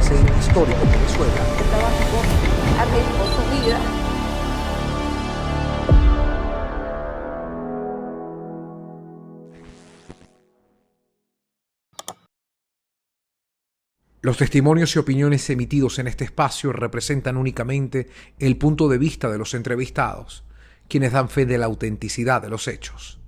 ese histórico en Venezuela. El trabajo arriesgó su vida. Los testimonios y opiniones emitidos en este espacio representan únicamente el punto de vista de los entrevistados, quienes dan fe de la autenticidad de los hechos.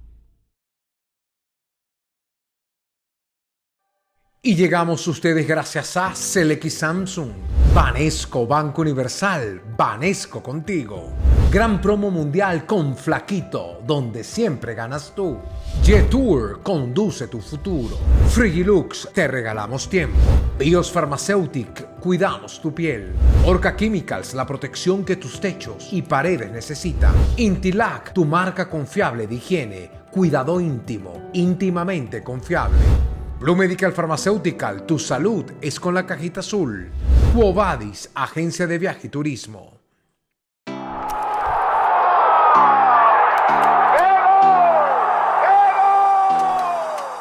Y llegamos a ustedes gracias a Selex Samsung, Banesco Banco Universal, Banesco contigo. Gran promo mundial con Flaquito, donde siempre ganas tú. Jetour, conduce tu futuro. Frigilux, te regalamos tiempo. Bios Pharmaceutic, cuidamos tu piel. Orca Chemicals, la protección que tus techos y paredes necesitan. Intilac, tu marca confiable de higiene, cuidado íntimo, íntimamente confiable. Blue Medical Pharmaceutical, tu salud es con la cajita azul. Quo Vadis, agencia de viaje y turismo.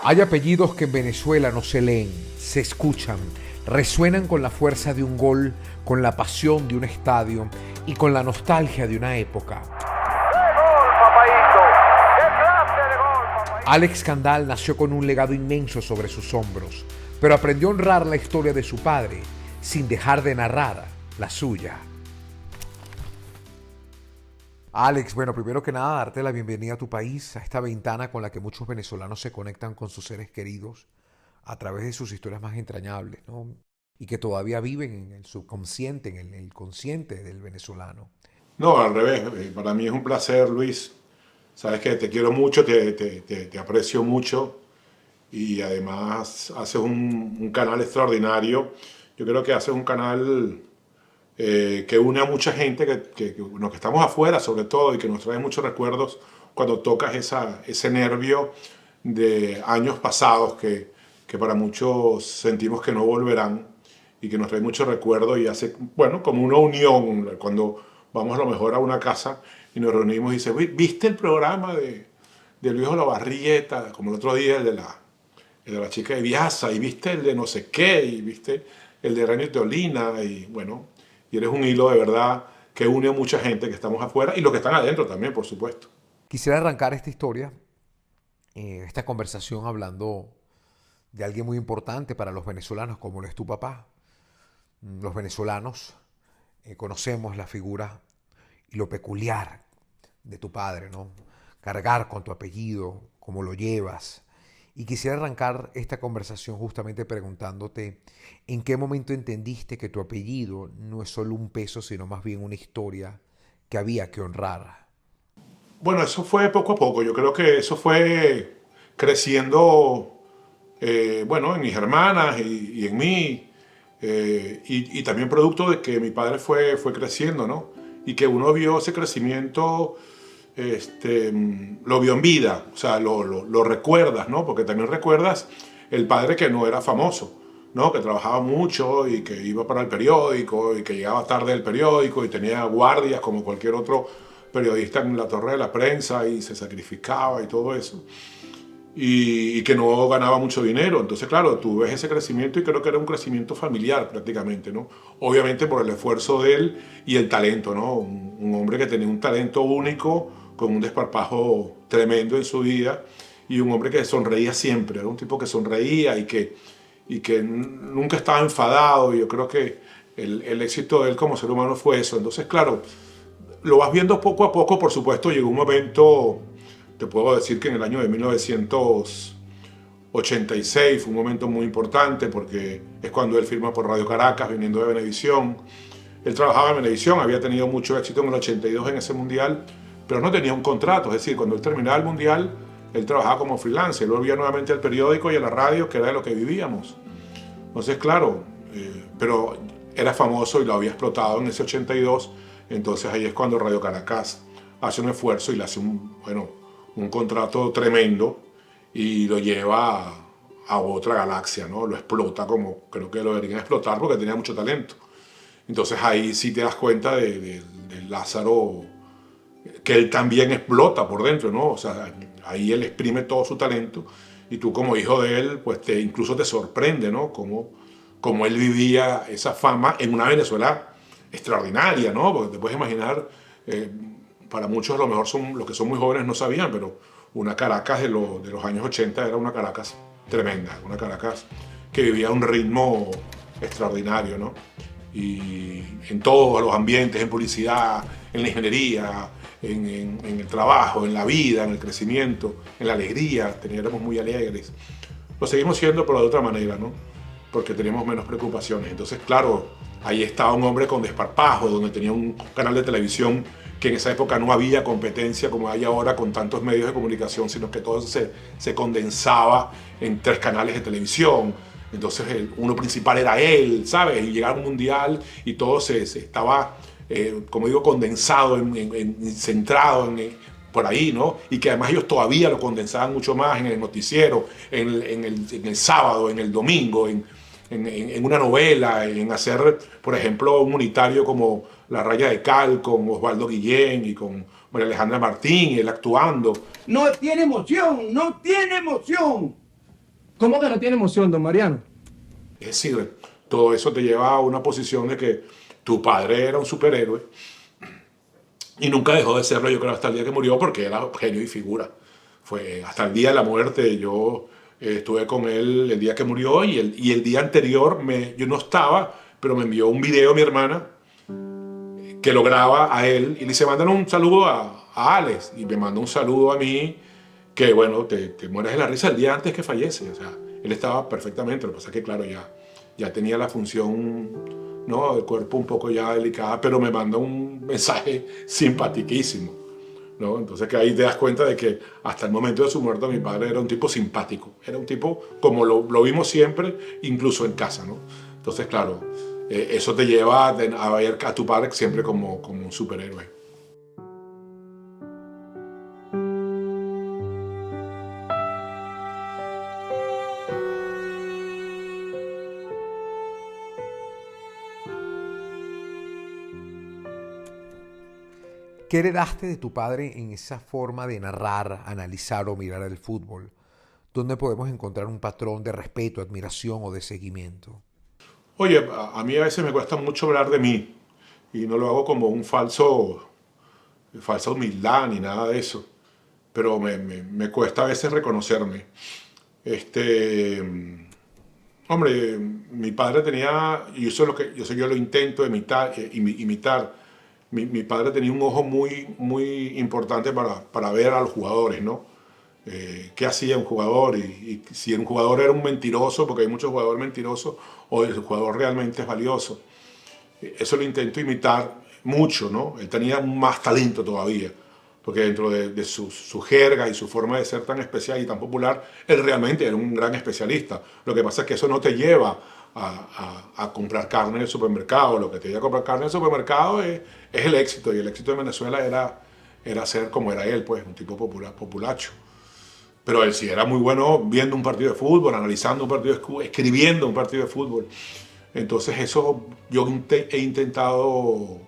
Hay apellidos que en Venezuela no se leen, se escuchan, resuenan con la fuerza de un gol, con la pasión de un estadio y con la nostalgia de una época. Alex Candal nació con un legado inmenso sobre sus hombros, pero aprendió a honrar la historia de su padre sin dejar de narrar la suya. Alex, bueno, primero que nada, darte la bienvenida a tu país, a esta ventana con la que muchos venezolanos se conectan con sus seres queridos a través de sus historias más entrañables, ¿no? Y que todavía viven en el subconsciente, en el consciente del venezolano. No, al revés. Para mí es un placer, Luis. Sabes que te quiero mucho, te aprecio mucho y además haces un canal extraordinario. Yo creo que haces un canal que une a mucha gente, que estamos afuera sobre todo y que nos trae muchos recuerdos cuando tocas ese nervio de años pasados que para muchos sentimos que no volverán y que nos trae muchos recuerdos y hace, bueno, como una unión cuando vamos a lo mejor a una casa y nos reunimos y dice, ¿viste el programa del viejo Lavarrieta? Como el otro día el de la chica de Viasa, y viste el de no sé qué, y viste el de Renio Teolina, y bueno, y eres un hilo de verdad que une a mucha gente que estamos afuera y los que están adentro también, por supuesto. Quisiera arrancar esta historia, esta conversación hablando de alguien muy importante para los venezolanos, como lo es tu papá. Los venezolanos conocemos la figura y lo peculiar de tu padre, ¿no? Cargar con tu apellido, cómo lo llevas. Y quisiera arrancar esta conversación justamente preguntándote en qué momento entendiste que tu apellido no es solo un peso, sino más bien una historia que había que honrar. Bueno, eso fue poco a poco. Yo creo que eso fue creciendo, bueno, en mis hermanas y en mí. Y también producto de que mi padre fue creciendo, ¿no? Y que uno vio ese crecimiento, lo vio en vida, o sea, lo recuerdas, ¿no? Porque también recuerdas el padre que no era famoso, ¿no? Que trabajaba mucho y que iba para el periódico y que llegaba tarde del periódico y tenía guardias como cualquier otro periodista en la torre de la prensa y se sacrificaba y todo eso. Y que no ganaba mucho dinero. Entonces, claro, tú ves ese crecimiento y creo que era un crecimiento familiar prácticamente, ¿no? Obviamente por el esfuerzo de él y el talento, ¿no? Un hombre que tenía un talento único, con un desparpajo tremendo en su vida y un hombre que sonreía siempre, era un tipo que sonreía y que nunca estaba enfadado, y yo creo que el éxito de él como ser humano fue eso. Entonces, claro, lo vas viendo poco a poco. Por supuesto, llegó un momento, te puedo decir que en el año de 1986 fue un momento muy importante porque es cuando él firma por Radio Caracas, viniendo de Venevisión. Él trabajaba en Venevisión, había tenido mucho éxito en el 82 en ese mundial, pero no tenía un contrato. Es decir, cuando él terminaba el mundial, él trabajaba como freelance. Él volvía nuevamente al periódico y a la radio, que era de lo que vivíamos. Entonces, claro, pero era famoso y lo había explotado en ese 82. Entonces ahí es cuando Radio Caracas hace un esfuerzo y le hace un contrato tremendo y lo lleva a otra galaxia, ¿no? Lo explota como creo que lo deberían explotar porque tenía mucho talento. Entonces ahí sí te das cuenta de Lázaro, que él también explota por dentro, ¿no? O sea, ahí él exprime todo su talento y tú como hijo de él, pues incluso te sorprende, ¿no? como él vivía esa fama en una Venezuela extraordinaria, ¿no? Porque te puedes imaginar, para muchos a lo mejor los que son muy jóvenes no sabían, pero una Caracas de los años 80 era una Caracas tremenda, una Caracas que vivía a un ritmo extraordinario, ¿no? Y en todos los ambientes, en publicidad, en la ingeniería, en el trabajo, en la vida, en el crecimiento, en la alegría, éramos muy alegres. Lo seguimos siendo, pero de otra manera, ¿no? Porque teníamos menos preocupaciones. Entonces, claro, ahí estaba un hombre con desparpajo, donde tenía un canal de televisión que en esa época no había competencia como hay ahora con tantos medios de comunicación, sino que todo se condensaba en 3 canales de televisión. Entonces uno principal era él, ¿sabes? Y llegaba un mundial y todo se estaba, como digo, condensado, centrado por ahí, ¿no? Y que además ellos todavía lo condensaban mucho más en el noticiero, en el sábado, en el domingo, en una novela, en hacer, por ejemplo, un unitario como La Raya de Cal con Osvaldo Guillén y con María Alejandra Martín, él actuando. No tiene emoción, no tiene emoción. ¿Cómo que no tiene emoción, don Mariano? Es decir, todo eso te lleva a una posición de que tu padre era un superhéroe y nunca dejó de serlo, yo creo, hasta el día que murió, porque era genio y figura. Fue hasta el día de la muerte. Yo estuve con él el día que murió y el día anterior yo no estaba, pero me envió un video mi hermana que lo graba a él y le dice, mándale un saludo a Alex, y me manda un saludo a mí, que bueno, te mueres de la risa el día antes que fallece. O sea, él estaba perfectamente, lo que pasa es que claro, ya tenía la función, ¿no?, del cuerpo un poco ya delicada, pero me manda un mensaje simpaticísimo, ¿no? Entonces que ahí te das cuenta de que hasta el momento de su muerte mi padre era un tipo simpático, era un tipo como lo vimos siempre, incluso en casa, ¿no? Entonces claro, eso te lleva a ver a tu padre siempre como un superhéroe. ¿Qué heredaste de tu padre en esa forma de narrar, analizar o mirar el fútbol? ¿Dónde podemos encontrar un patrón de respeto, admiración o de seguimiento? Oye, a mí a veces me cuesta mucho hablar de mí y no lo hago como un falsa humildad ni nada de eso, pero me cuesta a veces reconocerme. Hombre, mi padre tenía, y eso es lo que yo lo intento imitar. Mi padre tenía un ojo muy, muy importante para ver a los jugadores, ¿no? Qué hacía un jugador y si un jugador era un mentiroso, porque hay muchos jugadores mentirosos, o el jugador realmente es valioso. Eso lo intento imitar mucho, ¿no? Él tenía más talento todavía, porque dentro de su jerga y su forma de ser tan especial y tan popular, él realmente era un gran especialista. Lo que pasa es que eso no te lleva a comprar carne en el supermercado. Lo que te lleva a comprar carne en el supermercado es el éxito, y el éxito de Venezuela era ser como era él, pues, un tipo populacho. Pero él sí era muy bueno viendo un partido de fútbol, analizando un partido de fútbol, escribiendo un partido de fútbol. Entonces eso yo he intentado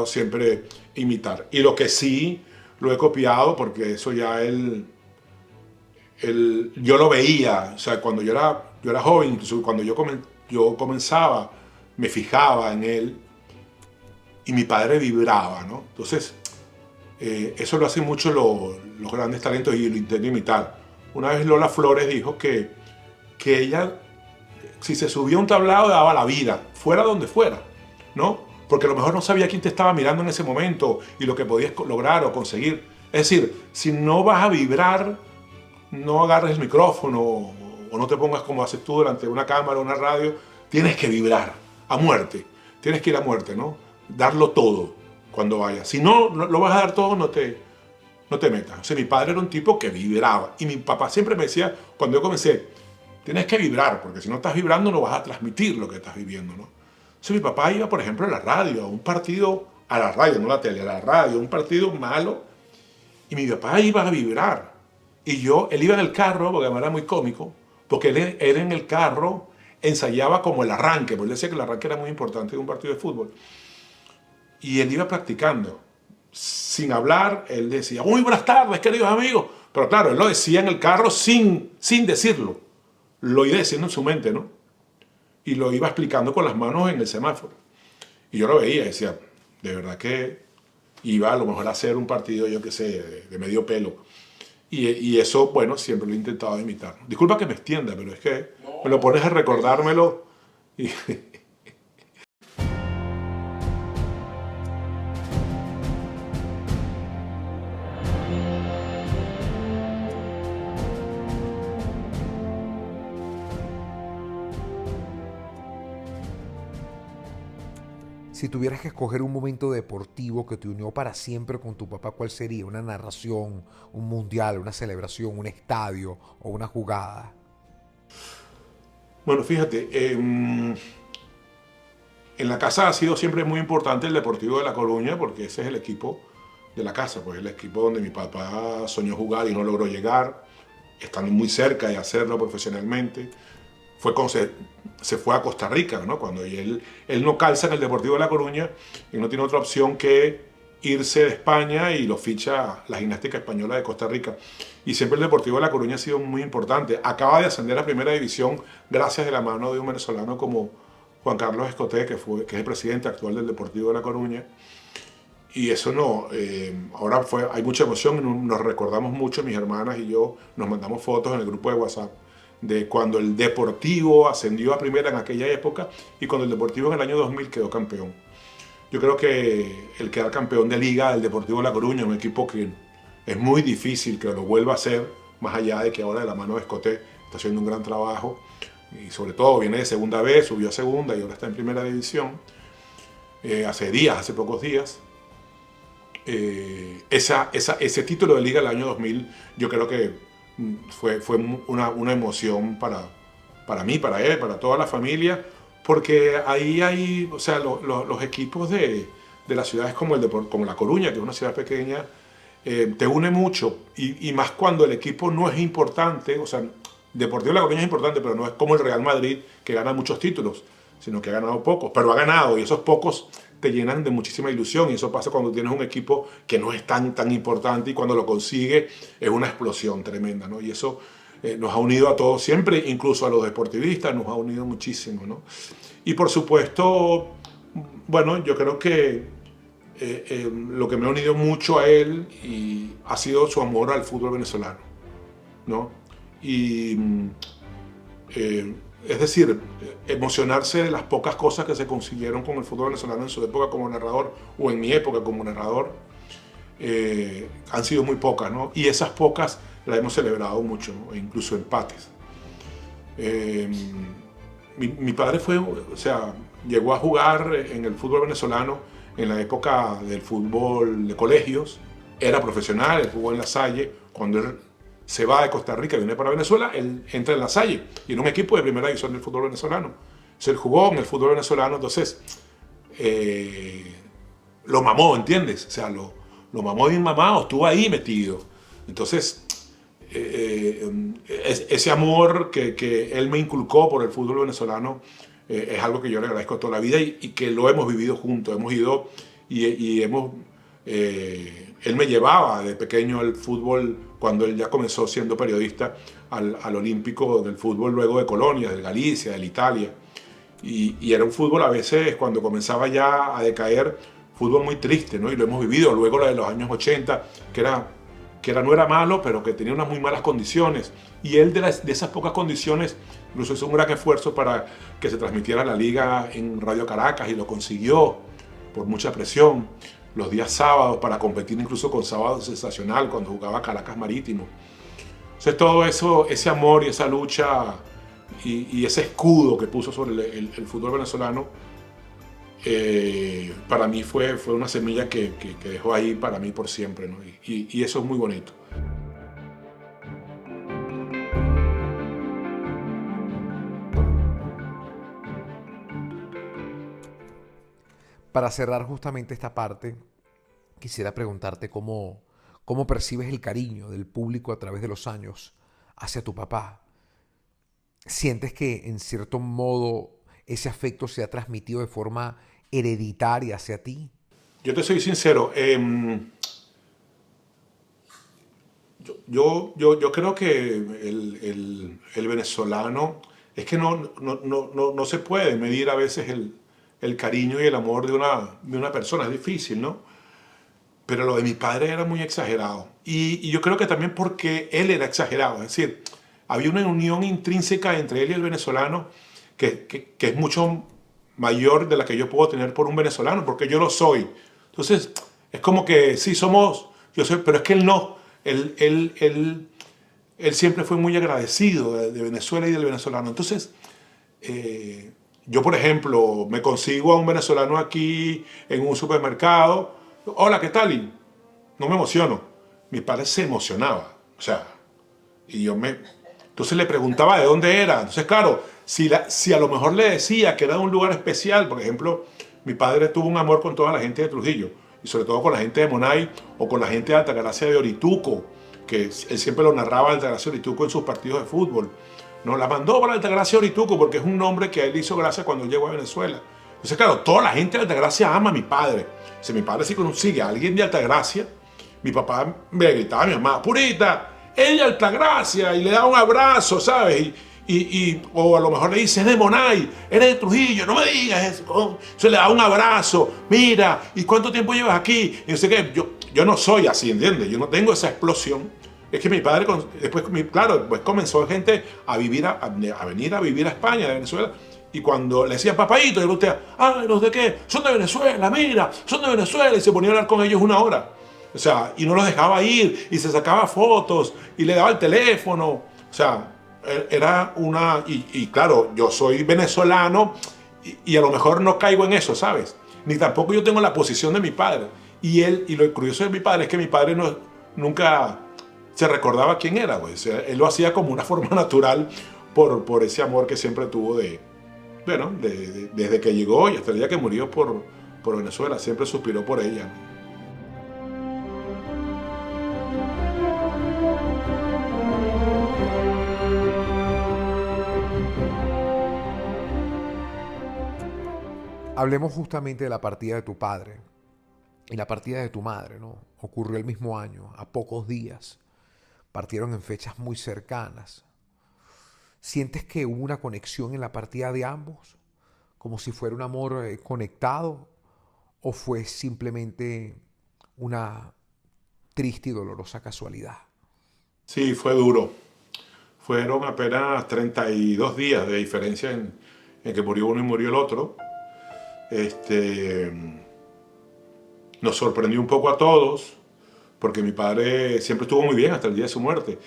siempre imitar. Y lo que sí lo he copiado, porque eso ya yo lo veía, o sea, cuando yo era joven, incluso cuando yo comenzaba, me fijaba en él y mi padre vibraba, ¿no? Entonces, eso lo hacen mucho los grandes talentos y lo intento imitar. Una vez Lola Flores dijo que ella, si se subía a un tablado, daba la vida, fuera donde fuera, ¿no? Porque a lo mejor no sabía quién te estaba mirando en ese momento y lo que podías lograr o conseguir. Es decir, si no vas a vibrar, no agarres el micrófono o no te pongas como haces tú delante de una cámara o una radio. Tienes que vibrar a muerte, tienes que ir a muerte, ¿no? Darlo todo cuando vayas. Si no lo vas a dar todo, no te metas. O sea, mi padre era un tipo que vibraba. Y mi papá siempre me decía, cuando yo comencé, tienes que vibrar, porque si no estás vibrando no vas a transmitir lo que estás viviendo, ¿no? O sea, mi papá iba, por ejemplo, a la radio, a un partido, a la radio, no a la tele, a la radio, un partido malo, y mi papá iba a vibrar. Y él iba en el carro, porque además era muy cómico, porque él en el carro ensayaba como el arranque, porque él decía que el arranque era muy importante de un partido de fútbol. Y él iba practicando, sin hablar. Él decía, muy buenas tardes, queridos amigos. Pero claro, él lo decía en el carro sin decirlo. Lo iba diciendo en su mente, ¿no? y lo iba explicando con las manos en el semáforo. Y yo lo veía y decía, de verdad que iba a lo mejor a hacer un partido, yo qué sé, de medio pelo. Y eso, bueno, siempre lo he intentado imitar. Disculpa que me extienda, pero es que me lo pones a recordármelo y... Si tuvieras que escoger un momento deportivo que te unió para siempre con tu papá, ¿cuál sería? ¿Una narración, un mundial, una celebración, un estadio o una jugada? Bueno, fíjate, en la casa ha sido siempre muy importante el Deportivo de La Coruña, porque ese es el equipo de la casa, pues el equipo donde mi papá soñó jugar y no logró llegar, estando muy cerca de hacerlo profesionalmente. Fue cuando se fue a Costa Rica, ¿no? Cuando él no calza en el Deportivo de La Coruña y no tiene otra opción que irse de España y lo ficha la Gimnástica Española de Costa Rica. Y siempre el Deportivo de La Coruña ha sido muy importante. Acaba de ascender a Primera División gracias de la mano de un venezolano como Juan Carlos Escoté, que es el presidente actual del Deportivo de La Coruña. Y eso no, ahora hay mucha emoción, nos recordamos mucho, mis hermanas y yo, nos mandamos fotos en el grupo de WhatsApp de cuando el Deportivo ascendió a primera en aquella época y cuando el Deportivo en el año 2000 quedó campeón. Yo creo que el quedar campeón de liga del Deportivo de La Coruña, un equipo que es muy difícil que lo vuelva a hacer, más allá de que ahora de la mano de Escoté está haciendo un gran trabajo y sobre todo viene de segunda vez, subió a segunda y ahora está en primera división, hace pocos días. Ese título de liga del año 2000 yo creo que fue una emoción para mí, para él, para toda la familia, porque ahí hay, o sea, los equipos de las ciudades como La Coruña, que es una ciudad pequeña, te une mucho y más cuando el equipo no es importante, o sea, Deportivo La Coruña es importante, pero no es como el Real Madrid, que gana muchos títulos, sino que ha ganado pocos, pero ha ganado y esos pocos te llenan de muchísima ilusión y eso pasa cuando tienes un equipo que no es tan importante y cuando lo consigue es una explosión tremenda, ¿no? Y eso nos ha unido a todos siempre, incluso a los deportivistas, nos ha unido muchísimo, ¿no? Y por supuesto, bueno, yo creo que lo que me ha unido mucho a él ha sido su amor al fútbol venezolano, ¿no? Y es decir, emocionarse de las pocas cosas que se consiguieron con el fútbol venezolano en su época como narrador o en mi época como narrador, han sido muy pocas, ¿no? Y esas pocas las hemos celebrado mucho, ¿no? E incluso empates. Mi padre llegó a jugar en el fútbol venezolano en la época del fútbol de colegios, era profesional, él jugó en La Salle, cuando él se va de Costa Rica y viene para Venezuela, él entra en La Salle y en un equipo de primera división del fútbol venezolano. Entonces, él jugó en el fútbol venezolano, entonces lo mamó, ¿entiendes? O sea, lo mamó bien mamado, estuvo ahí metido. Entonces, ese amor que él me inculcó por el fútbol venezolano es algo que yo le agradezco toda la vida y que lo hemos vivido juntos. Hemos ido y hemos... él me llevaba de pequeño al fútbol cuando él ya comenzó siendo periodista al Olímpico del fútbol luego de Colonia, del Galicia, del Italia. Y era un fútbol a veces, cuando comenzaba ya a decaer, fútbol muy triste, ¿no? Y lo hemos vivido. Luego la de los años 80, no era malo, pero que tenía unas muy malas condiciones. Y él de esas pocas condiciones incluso hizo un gran esfuerzo para que se transmitiera la liga en Radio Caracas y lo consiguió por mucha presión. Los días sábados para competir incluso con Sábado Sensacional cuando jugaba Caracas Marítimo. Entonces todo eso, ese amor y esa lucha y ese escudo que puso sobre el fútbol venezolano, para mí fue una semilla que dejó ahí para mí por siempre, ¿no? Y eso es muy bonito. Para cerrar justamente esta parte, quisiera preguntarte cómo percibes el cariño del público a través de los años hacia tu papá. ¿Sientes que en cierto modo ese afecto se ha transmitido de forma hereditaria hacia ti? Yo te soy sincero, yo creo que el venezolano es que no se puede medir a veces el cariño y el amor de una persona, es difícil, ¿no? Pero lo de mi padre era muy exagerado. Y yo creo que también porque él era exagerado, es decir, había una unión intrínseca entre él y el venezolano que es mucho mayor de la que yo puedo tener por un venezolano, porque yo lo soy. Entonces, es como que sí somos, yo soy, pero es que él no. Él siempre fue muy agradecido de Venezuela y del venezolano. Entonces, yo, por ejemplo, me consigo a un venezolano aquí en un supermercado. Hola, ¿qué tal? Y no me emociono. Mi padre se emocionaba. O sea, entonces le preguntaba de dónde era. Entonces, claro, si a lo mejor le decía que era de un lugar especial, por ejemplo, mi padre tuvo un amor con toda la gente de Trujillo, y sobre todo con la gente de Monay o con la gente de Altagracia de Orituco, que él siempre lo narraba Altagracia de Orituco en sus partidos de fútbol. Nos la mandó para Altagracia de Orituco porque es un nombre que a él hizo gracia cuando llegó a Venezuela. Entonces, claro, toda la gente de Altagracia ama a mi padre. Si mi padre sí consigue a alguien de Altagracia, mi papá me gritaba a mi mamá, Purita, ella Altagracia, y le da un abrazo, ¿sabes? O a lo mejor le dice, es de Monay, eres de Trujillo, no me digas eso. Se le da un abrazo, mira, ¿y cuánto tiempo llevas aquí? Y no sé qué, yo no soy así, ¿entiendes? Yo no tengo esa explosión. Es que mi padre, después, claro, después comenzó gente a venir a vivir a España, de Venezuela. Y cuando le decían papadito, y usted, ¿los de qué? Son de Venezuela, mira, son de Venezuela. Y se ponía a hablar con ellos 1 hora. O sea, y no los dejaba ir, y se sacaba fotos, y le daba el teléfono. O sea, era una... Y claro, yo soy venezolano, y a lo mejor no caigo en eso, ¿sabes? Ni tampoco yo tengo la posición de mi padre. Y lo curioso de mi padre es que mi padre nunca se recordaba quién era, güey. O sea, él lo hacía como una forma natural por ese amor que siempre tuvo desde que llegó y hasta el día que murió por Venezuela. Siempre suspiró por ella, ¿no? Hablemos justamente de la partida de tu padre y la partida de tu madre, ¿no? Ocurrió el mismo año, a pocos días. Partieron en fechas muy cercanas. ¿Sientes que hubo una conexión en la partida de ambos? ¿Como si fuera un amor conectado? ¿O fue simplemente una triste y dolorosa casualidad? Sí, fue duro. Fueron apenas 32 días de diferencia en que murió uno y murió el otro. Nos sorprendió un poco a todos, porque mi padre siempre estuvo muy bien hasta el día de su muerte.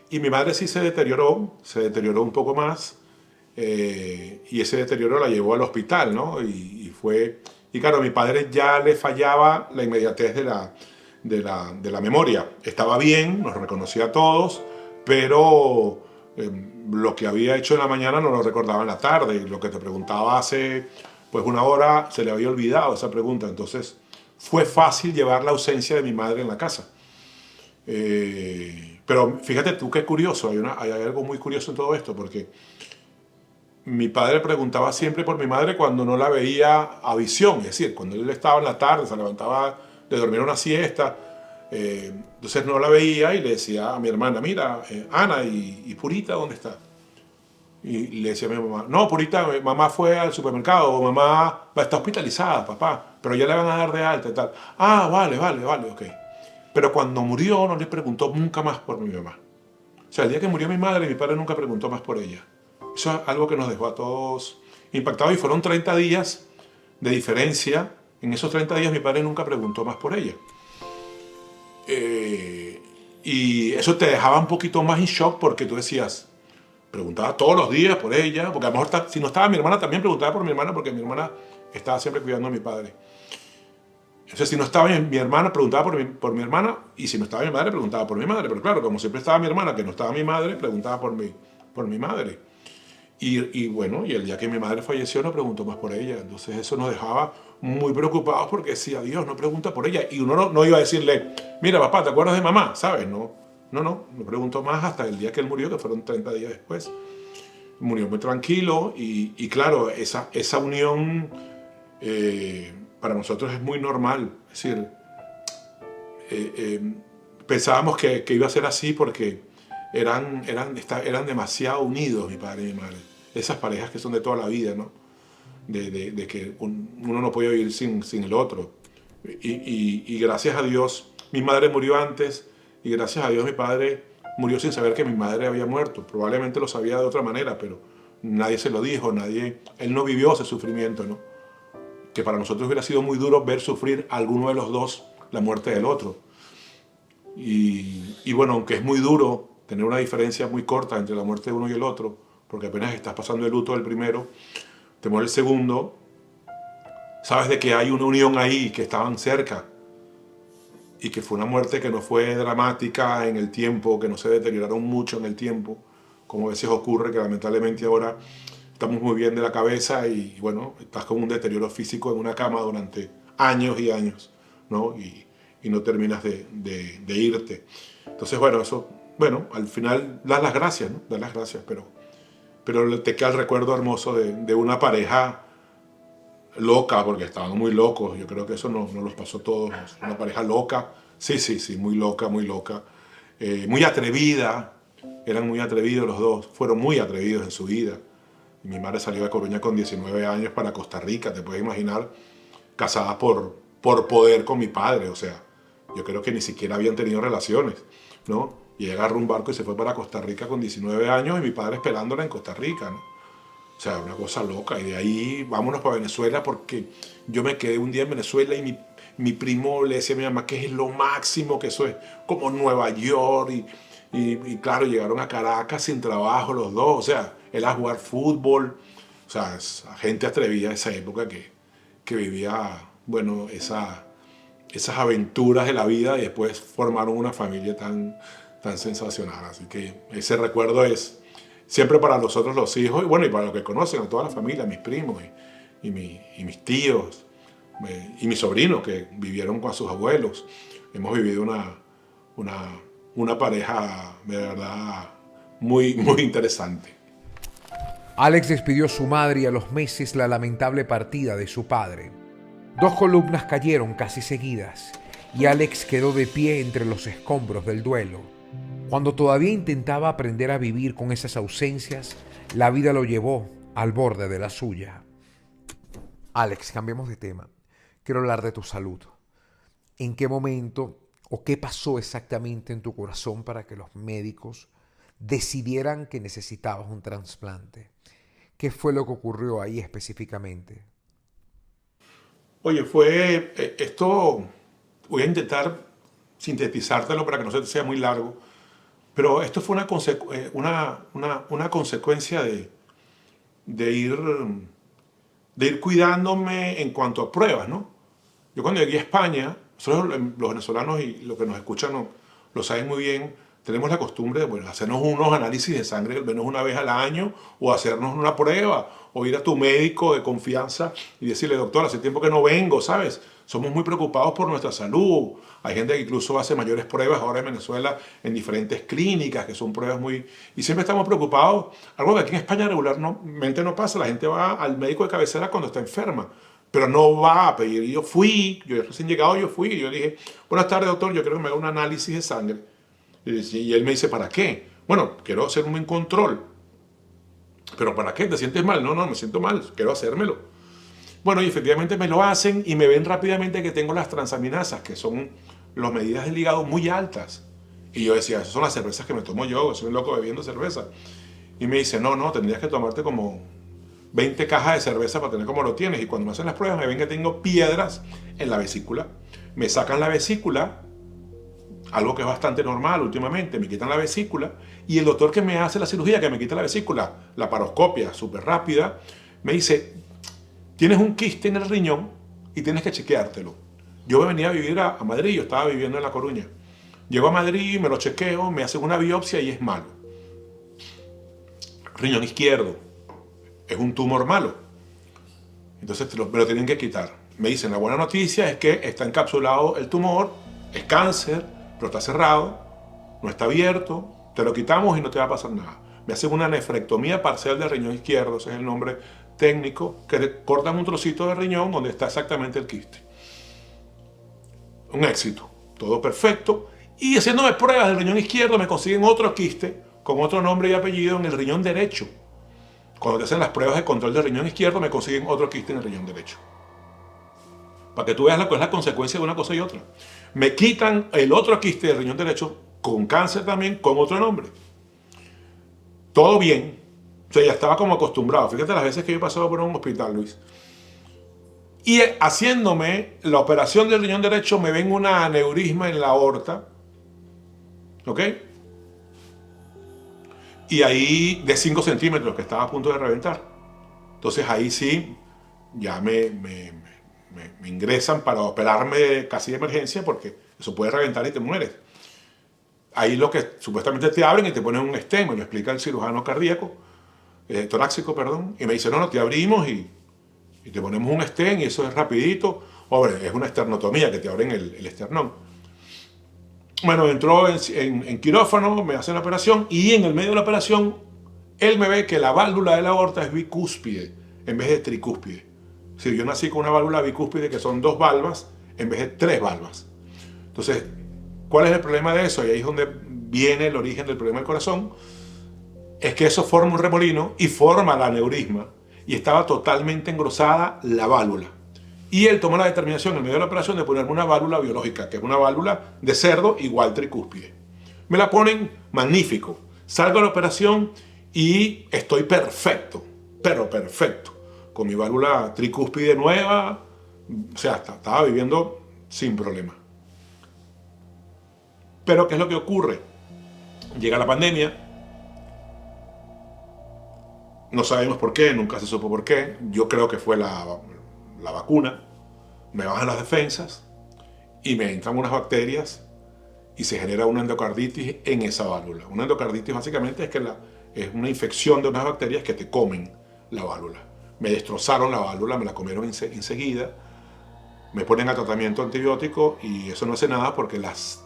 Y mi madre sí se deterioró un poco más, y ese deterioro la llevó al hospital, ¿no? Y claro, a mi padre ya le fallaba la inmediatez de la memoria. Estaba bien, nos reconocía a todos, pero lo que había hecho en la mañana no lo recordaba en la tarde, y lo que te preguntaba hace pues 1 hora se le había olvidado esa pregunta. Entonces fue fácil llevar la ausencia de mi madre en la casa. Pero fíjate tú qué curioso, hay algo muy curioso en todo esto, porque mi padre preguntaba siempre por mi madre cuando no la veía a visión, es decir, cuando él estaba en la tarde, se levantaba de dormir una siesta, entonces no la veía y le decía a mi hermana, mira, Ana, ¿y Purita dónde está? Y le decía a mi mamá, no, Purita, mamá fue al supermercado, o mamá está hospitalizada, papá, pero ya le van a dar de alta y tal. Ah, vale, ok. Pero cuando murió no le preguntó nunca más por mi mamá. O sea, el día que murió mi madre, mi padre nunca preguntó más por ella. Eso es algo que nos dejó a todos impactados, y fueron 30 días de diferencia. En esos 30 días mi padre nunca preguntó más por ella. Y eso te dejaba un poquito más en shock, porque tú decías, preguntaba todos los días por ella, porque a lo mejor si no estaba mi hermana también preguntaba por mi hermana, porque mi hermana estaba siempre cuidando a mi padre. Entonces, si no estaba mi hermana, preguntaba por mi hermana, y si no estaba mi madre, preguntaba por mi madre. Pero claro, como siempre estaba mi hermana, que no estaba mi madre, preguntaba por mi madre. Y bueno, y el día que mi madre falleció no preguntó más por ella. Entonces eso nos dejaba muy preocupados, porque decía, Dios, no pregunta por ella. Y uno no iba a decirle, mira papá, ¿te acuerdas de mamá? ¿Sabes? No preguntó más hasta el día que él murió, que fueron 30 días después. Murió muy tranquilo, y claro, esa unión para nosotros es muy normal. Es decir, pensábamos que iba a ser así porque eran demasiado unidos mi padre y mi madre. Es esas parejas que son de toda la vida, ¿no? De que uno no puede vivir sin el otro. Y gracias a Dios, mi madre murió antes, y gracias a Dios mi padre murió sin saber que mi madre había muerto. Probablemente lo sabía de otra manera, pero nadie se lo dijo, él no vivió ese sufrimiento, ¿no? Que para nosotros hubiera sido muy duro ver sufrir a alguno de los dos la muerte del otro. Y bueno, aunque es muy duro tener una diferencia muy corta entre la muerte de uno y el otro, porque apenas estás pasando el luto del primero, te muere el segundo, sabes de que hay una unión ahí, que estaban cerca, y que fue una muerte que no fue dramática en el tiempo, que no se deterioraron mucho en el tiempo, como a veces ocurre, que lamentablemente ahora estamos muy bien de la cabeza y bueno, estás con un deterioro físico en una cama durante años y años, ¿no? Y no terminas de irte. Entonces, bueno, eso, bueno, al final das las gracias, ¿no? Das las gracias, pero te queda el recuerdo hermoso de una pareja loca, porque estaban muy locos. Yo creo que eso no los pasó a todos. Una pareja loca, sí, muy loca, muy atrevida. Eran muy atrevidos los dos, fueron muy atrevidos en su vida. Y mi madre salió de Coruña con 19 años para Costa Rica, te puedes imaginar, casada por poder con mi padre. O sea, yo creo que ni siquiera habían tenido relaciones, ¿no? Y ella agarró un barco y se fue para Costa Rica con 19 años y mi padre esperándola en Costa Rica, ¿no? O sea, una cosa loca. Y de ahí vámonos para Venezuela, porque yo me quedé un día en Venezuela y mi primo le decía a mi mamá que es lo máximo, que eso es como Nueva York. Y claro, llegaron a Caracas sin trabajo los dos. O sea, él a jugar fútbol. O sea, es gente atrevida de esa época que vivía, bueno, esas aventuras de la vida, y después formaron una familia tan sensacional. Así que ese recuerdo es siempre para nosotros los hijos, y bueno, y para los que conocen, a toda la familia, mis primos y mis tíos y mis sobrinos que vivieron con sus abuelos. Hemos vivido una pareja de verdad muy interesante. Alex despidió a su madre y a los meses la lamentable partida de su padre. 2 columnas cayeron casi seguidas y Alex quedó de pie entre los escombros del duelo. Cuando todavía intentaba aprender a vivir con esas ausencias, la vida lo llevó al borde de la suya. Alex, cambiemos de tema. Quiero hablar de tu salud. ¿En qué momento o qué pasó exactamente en tu corazón para que los médicos decidieran que necesitabas un trasplante? ¿Qué fue lo que ocurrió ahí específicamente? Oye, esto, voy a intentar sintetizártelo para que no se te sea muy largo, pero esto fue una consecuencia de ir cuidándome en cuanto a pruebas, ¿no? Yo cuando llegué a España, nosotros los venezolanos y los que nos escuchan lo saben muy bien, tenemos la costumbre de, bueno, hacernos unos análisis de sangre al menos una vez al año, o hacernos una prueba, o ir a tu médico de confianza y decirle, doctor, hace tiempo que no vengo, ¿sabes? Somos muy preocupados por nuestra salud. Hay gente que incluso hace mayores pruebas ahora en Venezuela en diferentes clínicas, que son pruebas muy... Y siempre estamos preocupados. Algo que aquí en España regularmente no pasa. La gente va al médico de cabecera cuando está enferma, pero no va a pedir. Yo recién llegado, y yo dije, buenas tardes, doctor, yo quiero que me haga un análisis de sangre. Y él me dice, ¿para qué? Bueno, quiero hacer un control. ¿Pero para qué? ¿Te sientes mal? No, me siento mal, quiero hacérmelo. Bueno, y efectivamente me lo hacen y me ven rápidamente que tengo las transaminasas, que son las medidas del hígado muy altas. Y yo decía, esas son las cervezas que me tomo yo, soy un loco bebiendo cerveza. Y me dice, no, tendrías que tomarte como 20 cajas de cerveza para tener como lo tienes. Y cuando me hacen las pruebas me ven que tengo piedras en la vesícula. Me sacan la vesícula, algo que es bastante normal últimamente, me quitan la vesícula, y el doctor que me hace la cirugía, que me quita la vesícula, la laparoscopia súper rápida, me dice, tienes un quiste en el riñón y tienes que chequeártelo. Yo venía a vivir a Madrid, yo estaba viviendo en La Coruña. Llego a Madrid, me lo chequeo, me hacen una biopsia y es malo. Riñón izquierdo, es un tumor malo. Entonces me lo tienen que quitar. Me dicen, la buena noticia es que está encapsulado el tumor, es cáncer, pero está cerrado, no está abierto, te lo quitamos y no te va a pasar nada. Me hacen una nefrectomía parcial del riñón izquierdo, ese es el nombre técnico, que cortan un trocito de riñón donde está exactamente el quiste. Un éxito, todo perfecto. Y haciéndome pruebas del riñón izquierdo me consiguen otro quiste con otro nombre y apellido en el riñón derecho. Cuando te hacen las pruebas de control del riñón izquierdo, me consiguen otro quiste en el riñón derecho. Para que tú veas cuál es la consecuencia de una cosa y otra. Me quitan el otro quiste del riñón derecho, con cáncer también, con otro nombre. Todo bien. O sea, ya estaba como acostumbrado. Fíjate las veces que yo he pasado por un hospital, Luis. Y haciéndome la operación del riñón derecho, me ven una aneurisma en la aorta. ¿Ok? Y ahí de 5 centímetros que estaba a punto de reventar. Entonces ahí sí, ya me ingresan para operarme casi de emergencia porque eso puede reventar y te mueres. Ahí lo que supuestamente te abren y te ponen un stent, me lo explica el cirujano cardíaco, torácico, perdón, y me dice, no, te abrimos y te ponemos un stent y eso es rapidito. Hombre, es una esternotomía que te abren el esternón. Bueno, entró en quirófano, me hacen la operación y en el medio de la operación él me ve que la válvula de la aorta es bicúspide en vez de tricúspide. Es decir, yo nací con una válvula bicúspide que son 2 valvas en vez de 3 valvas. Entonces, ¿cuál es el problema de eso? Y ahí es donde viene el origen del problema del corazón. Es que eso forma un remolino y forma la aneurisma y estaba totalmente engrosada la válvula. Y él tomó la determinación en medio de la operación de ponerme una válvula biológica, que es una válvula de cerdo igual tricúspide. Me la ponen magnífico. Salgo de la operación y estoy perfecto, pero perfecto. Con mi válvula tricúspide nueva, o sea, estaba viviendo sin problema. Pero ¿qué es lo que ocurre? Llega la pandemia, no sabemos por qué, nunca se supo por qué. Yo creo que fue la vacuna, me bajan las defensas y me entran unas bacterias y se genera una endocarditis en esa válvula. Una endocarditis básicamente es una infección de unas bacterias que te comen la válvula. Me destrozaron la válvula, me la comieron enseguida, me ponen a tratamiento antibiótico y eso no hace nada porque las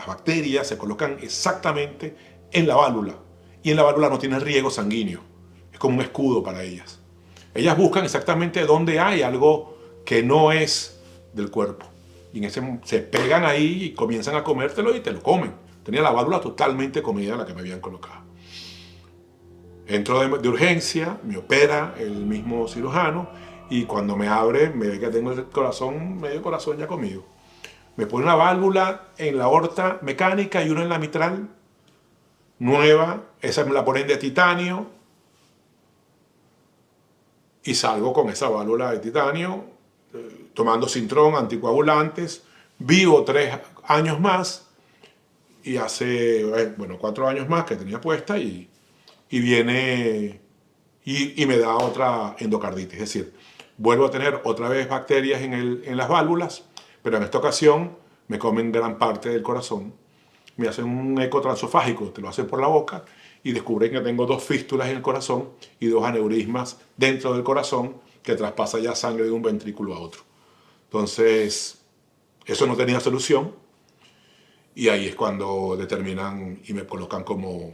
bacterias se colocan exactamente en la válvula y en la válvula no tiene riego sanguíneo, es como un escudo para ellas. Ellas buscan exactamente dónde hay algo que no es del cuerpo. Y en ese se pegan ahí y comienzan a comértelo y te lo comen. Tenía la válvula totalmente comida la que me habían colocado. Entro de urgencia, me opera el mismo cirujano y cuando me abre me ve que tengo el corazón, medio corazón ya comido. Me pone una válvula en la aorta mecánica y una en la mitral nueva. Esa me la ponen de titanio. Y salgo con esa válvula de titanio, tomando Sintrón, anticoagulantes, vivo 3 años más, y hace, 4 años más que tenía puesta, y viene y me da otra endocarditis. Es decir, vuelvo a tener otra vez bacterias en las válvulas, pero en esta ocasión me comen gran parte del corazón, me hacen un eco transofágico, te lo hacen por la boca, y descubren que tengo 2 fístulas en el corazón y 2 aneurismas dentro del corazón que traspasa ya sangre de un ventrículo a otro. Entonces, eso no tenía solución y ahí es cuando determinan y me colocan como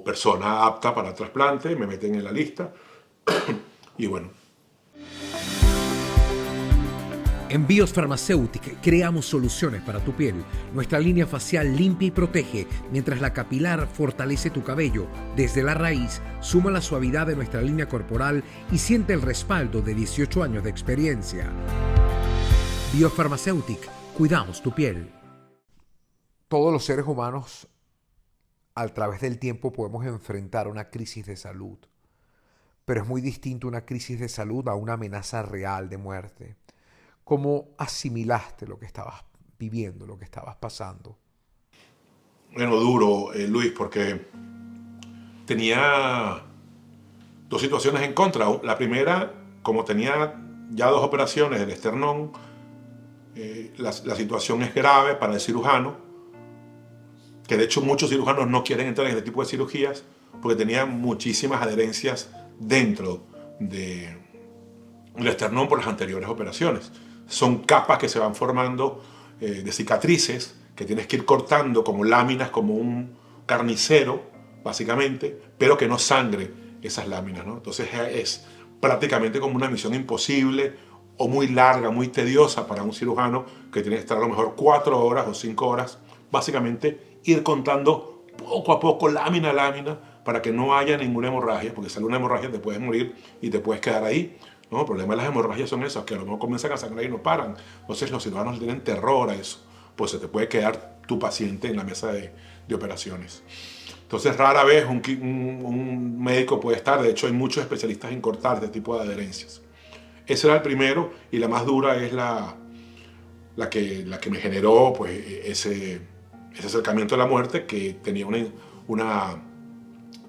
persona apta para trasplante, me meten en la lista y bueno. En Bios Pharmaceutic creamos soluciones para tu piel. Nuestra línea facial limpia y protege, mientras la capilar fortalece tu cabello. Desde la raíz, suma la suavidad de nuestra línea corporal y siente el respaldo de 18 años de experiencia. Bios Pharmaceutic, cuidamos tu piel. Todos los seres humanos, a través del tiempo, podemos enfrentar una crisis de salud. Pero es muy distinto una crisis de salud a una amenaza real de muerte. ¿Cómo asimilaste lo que estabas viviendo, lo que estabas pasando? Bueno, duro, Luis, porque tenía 2 situaciones en contra. La primera, como tenía ya 2 operaciones del esternón, la situación es grave para el cirujano, que de hecho muchos cirujanos no quieren entrar en este tipo de cirugías porque tenía muchísimas adherencias dentro del esternón por las anteriores operaciones. Son capas que se van formando de cicatrices que tienes que ir cortando como láminas, como un carnicero, básicamente, pero que no sangre esas láminas, ¿no? Entonces es prácticamente como una misión imposible o muy larga, muy tediosa para un cirujano que tiene que estar a lo mejor 4 horas o 5 horas, básicamente ir contando poco a poco, lámina a lámina, para que no haya ninguna hemorragia, porque si sale una hemorragia te puedes morir y te puedes quedar ahí. ¿No? El problema de las hemorragias son esas, que a lo mejor comienzan a sangrar y no paran. Entonces los cirujanos le tienen terror a eso, pues se te puede quedar tu paciente en la mesa de operaciones. Entonces rara vez un médico puede estar, de hecho hay muchos especialistas en cortar este tipo de adherencias. Ese era el primero, y la más dura es la que me generó pues, ese acercamiento a la muerte, que tenía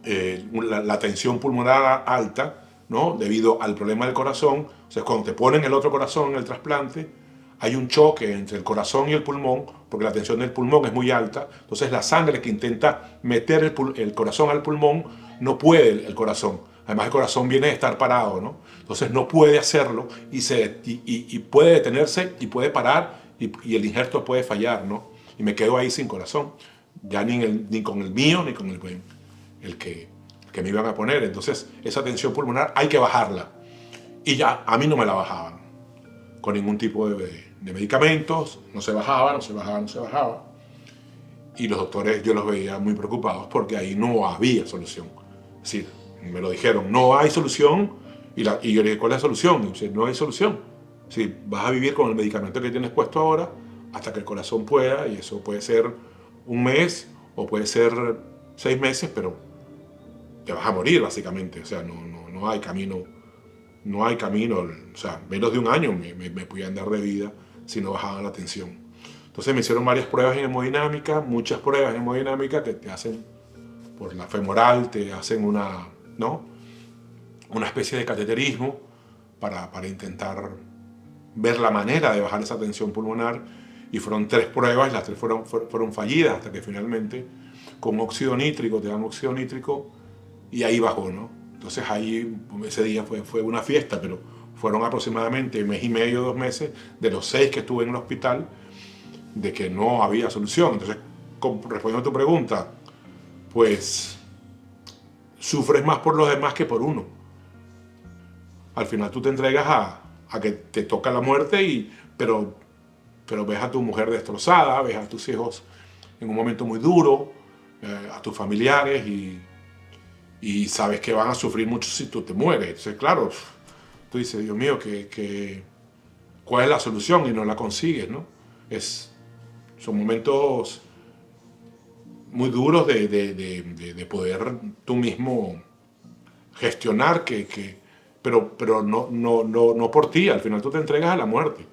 la tensión pulmonar alta, ¿no? Debido al problema del corazón. O sea, cuando te ponen el otro corazón en el trasplante, hay un choque entre el corazón y el pulmón, porque la tensión del pulmón es muy alta. Entonces la sangre que intenta meter el corazón al pulmón, no puede el corazón. Además el corazón viene de estar parado, ¿no? Entonces no puede hacerlo y puede detenerse y puede parar y el injerto puede fallar, ¿no? Y me quedo ahí sin corazón, ya ni con el mío ni con el que me iban a poner. Entonces esa tensión pulmonar hay que bajarla. Y ya a mí no me la bajaban con ningún tipo de medicamentos, no se bajaba. Y los doctores yo los veía muy preocupados porque ahí no había solución. Es decir, me lo dijeron, no hay solución. Y yo le dije, ¿cuál es la solución? Y dice, no hay solución. Si vas a vivir con el medicamento que tienes puesto ahora hasta que el corazón pueda, y eso puede ser un mes o puede ser 6 meses, pero te vas a morir básicamente. O sea, no hay camino. No hay camino. O sea, menos de un año me podían dar de vida si no bajaban la tensión. Entonces me hicieron varias pruebas en hemodinámica, muchas pruebas en hemodinámica que te hacen por la femoral, te hacen una especie de cateterismo para intentar ver la manera de bajar esa tensión pulmonar. Y fueron 3 pruebas y las 3 fueron fallidas hasta que finalmente con óxido nítrico, te dan óxido nítrico y ahí bajó, ¿no? Entonces ahí ese día fue una fiesta, pero fueron aproximadamente 1 mes y medio, 2 meses de los 6 que estuve en el hospital de que no había solución. Entonces, respondiendo a tu pregunta, pues sufres más por los demás que por uno. Al final tú te entregas a que te toca la muerte, pero ves a tu mujer destrozada, ves a tus hijos en un momento muy duro, a tus familiares y sabes que van a sufrir mucho si tú te mueres. Entonces, claro, tú dices, Dios mío, ¿cuál es la solución? Y no la consigues, ¿no? Son momentos muy duros de poder tú mismo gestionar, pero no por ti. Al final tú te entregas a la muerte.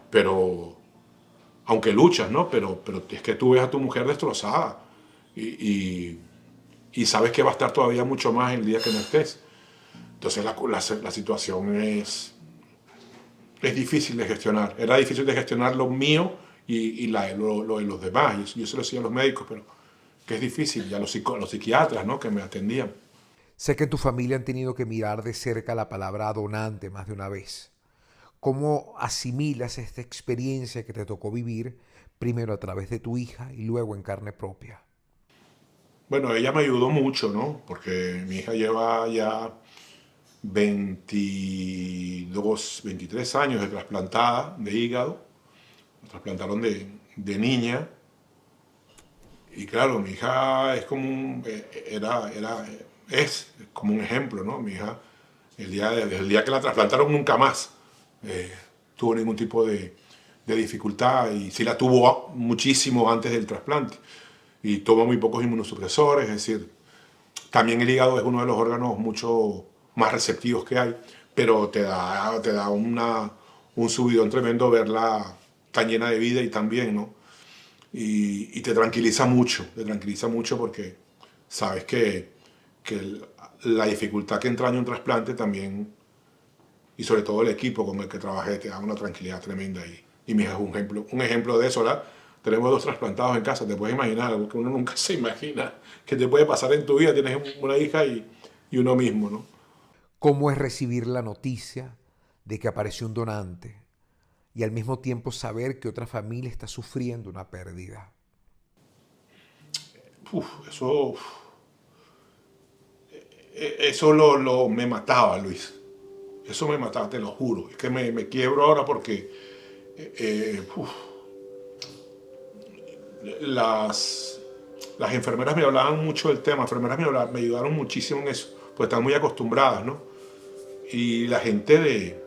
Pero, aunque luchas, ¿no? Pero es que tú ves a tu mujer destrozada y sabes que va a estar todavía mucho más el día que no estés. Entonces la situación es difícil de gestionar. Era difícil de gestionar lo mío y lo de los demás. Yo se lo decía a los médicos, pero que es difícil. Y a los psiquiatras, ¿no? Que me atendían. Sé que tu familia han tenido que mirar de cerca la palabra donante más de una vez. ¿Cómo asimilas esta experiencia que te tocó vivir, primero a través de tu hija y luego en carne propia? Bueno, ella me ayudó mucho, ¿no? Porque mi hija lleva ya 22, 23 años de trasplantada de hígado. La trasplantaron de niña. Y claro, mi hija es como es como un ejemplo, ¿no? Mi hija, desde el día que la trasplantaron, nunca más tuvo ningún tipo de dificultad, y sí la tuvo muchísimo antes del trasplante. Y toma muy pocos inmunosupresores, es decir, también el hígado es uno de los órganos mucho más receptivos que hay, pero te da un subidón tremendo verla tan llena de vida y tan bien, ¿no? Y te tranquiliza mucho porque sabes que la dificultad que entraña un trasplante también, y sobre todo el equipo con el que trabajé, te da una tranquilidad tremenda. Y mi hija es un ejemplo de eso, ¿verdad? Tenemos 2 trasplantados en casa, te puedes imaginar, algo que uno nunca se imagina que te puede pasar en tu vida. Tienes una hija y uno mismo, ¿no? ¿Cómo es recibir la noticia de que apareció un donante y al mismo tiempo saber que otra familia está sufriendo una pérdida? Eso me mataba, Luis. Eso me mataba, te lo juro. Es que me quiebro ahora porque las enfermeras me hablaban mucho del tema, me ayudaron muchísimo en eso, pues están muy acostumbradas, ¿no? Y la gente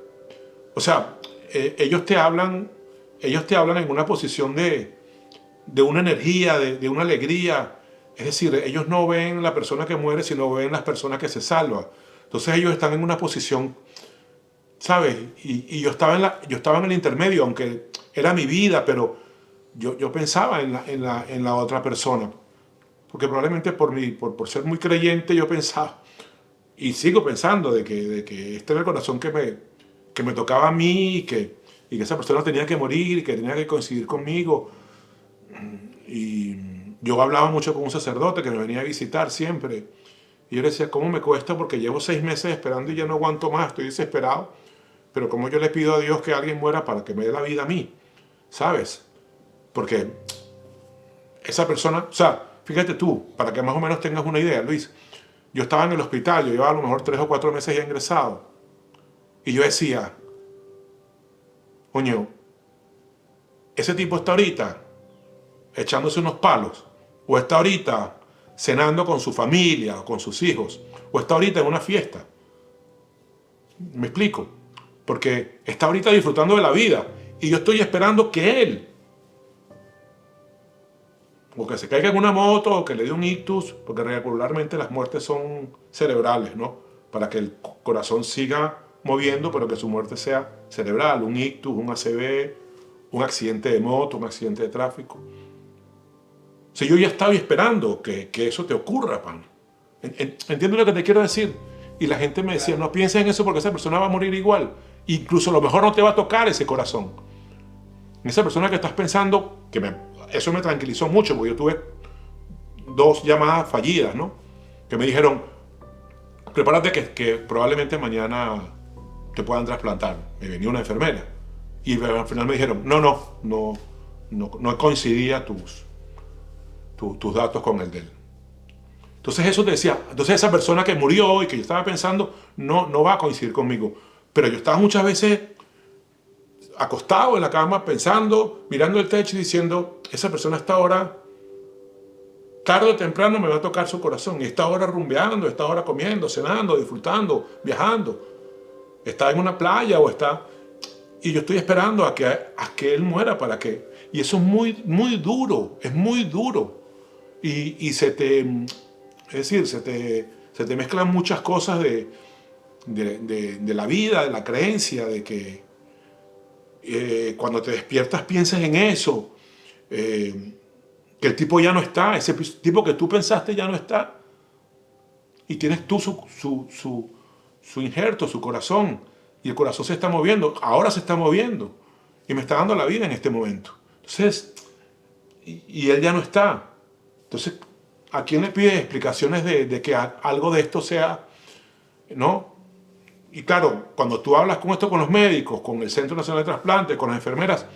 o sea, ellos te hablan en una posición de una energía, de una alegría. Es decir, ellos no ven la persona que muere, sino ven las personas que se salvan. Entonces ellos están en una posición, ¿sabes? Y yo estaba en el intermedio, aunque era mi vida, pero yo pensaba en la otra persona. Porque probablemente por ser muy creyente yo pensaba, y sigo pensando, de que este era el corazón que me tocaba a mí, y que esa persona tenía que morir, y que tenía que coincidir conmigo. Y yo hablaba mucho con un sacerdote que me venía a visitar siempre. Y yo le decía, ¿cómo me cuesta? Porque llevo 6 meses esperando y ya no aguanto más, estoy desesperado. Pero ¿cómo yo le pido a Dios que alguien muera para que me dé la vida a mí? ¿Sabes? Porque esa persona, o sea, fíjate tú, para que más o menos tengas una idea, Luis, yo estaba en el hospital, yo llevaba a lo mejor 3 o 4 meses ya ingresado. Y yo decía, coño, ese tipo está ahorita echándose unos palos, o está ahorita cenando con su familia o con sus hijos, o está ahorita en una fiesta. ¿Me explico? Porque está ahorita disfrutando de la vida y yo estoy esperando que él, o que se caiga en una moto, o que le dé un ictus, porque regularmente las muertes son cerebrales, ¿no? Para que el corazón siga moviendo, pero que su muerte sea cerebral, un ictus, un ACV, un accidente de moto, un accidente de tráfico. Si yo ya estaba esperando que eso te ocurra, pan. ¿Entiendes lo que te quiero decir? Y la gente me decía, no pienses en eso porque esa persona va a morir igual. Incluso a lo mejor no te va a tocar ese corazón. Esa persona que estás pensando, eso me tranquilizó mucho, porque yo tuve 2 llamadas fallidas, ¿no? Que me dijeron, prepárate que probablemente mañana te puedan trasplantar. Me venía una enfermera. Y al final me dijeron, no coincidía tus datos con el de él. Entonces eso te decía, entonces esa persona que murió y que yo estaba pensando, no va a coincidir conmigo. Pero yo estaba muchas veces acostado en la cama pensando, mirando el techo y diciendo, esa persona está ahora, tarde o temprano me va a tocar su corazón. Y está ahora rumbeando, está ahora comiendo, cenando, disfrutando, viajando. Está en una playa o está... Y yo estoy esperando a que él muera para que... Y eso es muy, muy duro, es muy duro. Y se te mezclan muchas cosas de la vida, de la creencia, de que cuando te despiertas piensas en eso, que el tipo ya no está, ese tipo que tú pensaste ya no está, y tienes tú su injerto, su corazón, y el corazón se está moviendo, ahora se está moviendo, y me está dando la vida en este momento. Entonces, y él ya no está. Entonces, ¿a quién le pides explicaciones de que algo de esto sea, no? Y claro, cuando tú hablas con esto con los médicos, con el Centro Nacional de Trasplantes, con las enfermeras,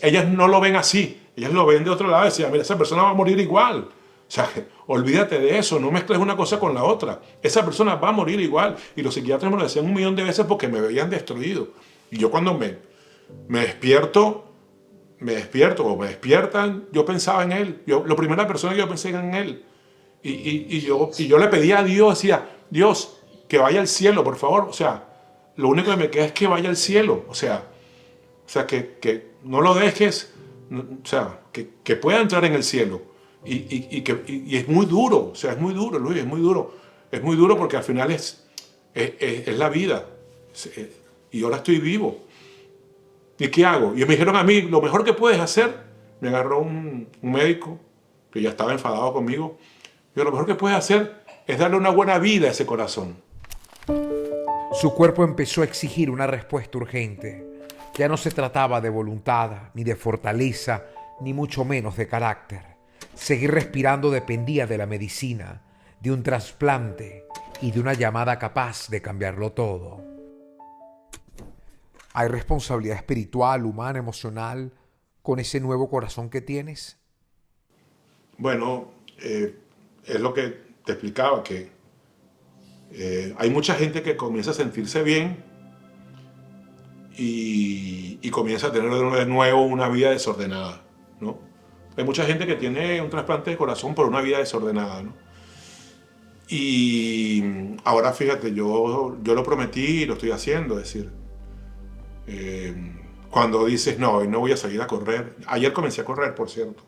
ellas no lo ven así. Ellas lo ven de otro lado y decían, mira, esa persona va a morir igual. O sea, olvídate de eso, no mezcles una cosa con la otra. Esa persona va a morir igual. Y los psiquiatras me lo decían 1.000.000 de veces porque me veían destruido. Y yo cuando me despierto o me despiertan, yo pensaba en él. La primera persona que yo pensé era en él. Y yo le pedía a Dios, decía, Dios, que vaya al cielo, por favor. O sea, lo único que me queda es que vaya al cielo. O sea que no lo dejes, o sea, que pueda entrar en el cielo. Y es muy duro, o sea, es muy duro, Luis, es muy duro. Es muy duro porque al final es la vida. Y ahora estoy vivo. ¿Y qué hago? Y me dijeron a mí, lo mejor que puedes hacer, me agarró un médico que ya estaba enfadado conmigo. Y lo mejor que puedes hacer es darle una buena vida a ese corazón. Su cuerpo empezó a exigir una respuesta urgente. Ya no se trataba de voluntad, ni de fortaleza, ni mucho menos de carácter. Seguir respirando dependía de la medicina, de un trasplante y de una llamada capaz de cambiarlo todo. ¿Hay responsabilidad espiritual, humana, emocional con ese nuevo corazón que tienes? Bueno, es lo que te explicaba, que hay mucha gente que comienza a sentirse bien y comienza a tener de nuevo una vida desordenada, ¿no? Hay mucha gente que tiene un trasplante de corazón por una vida desordenada, ¿no? Y ahora fíjate, yo lo prometí y lo estoy haciendo, es decir, cuando dices, no, hoy no voy a salir a correr, ayer comencé a correr, por cierto,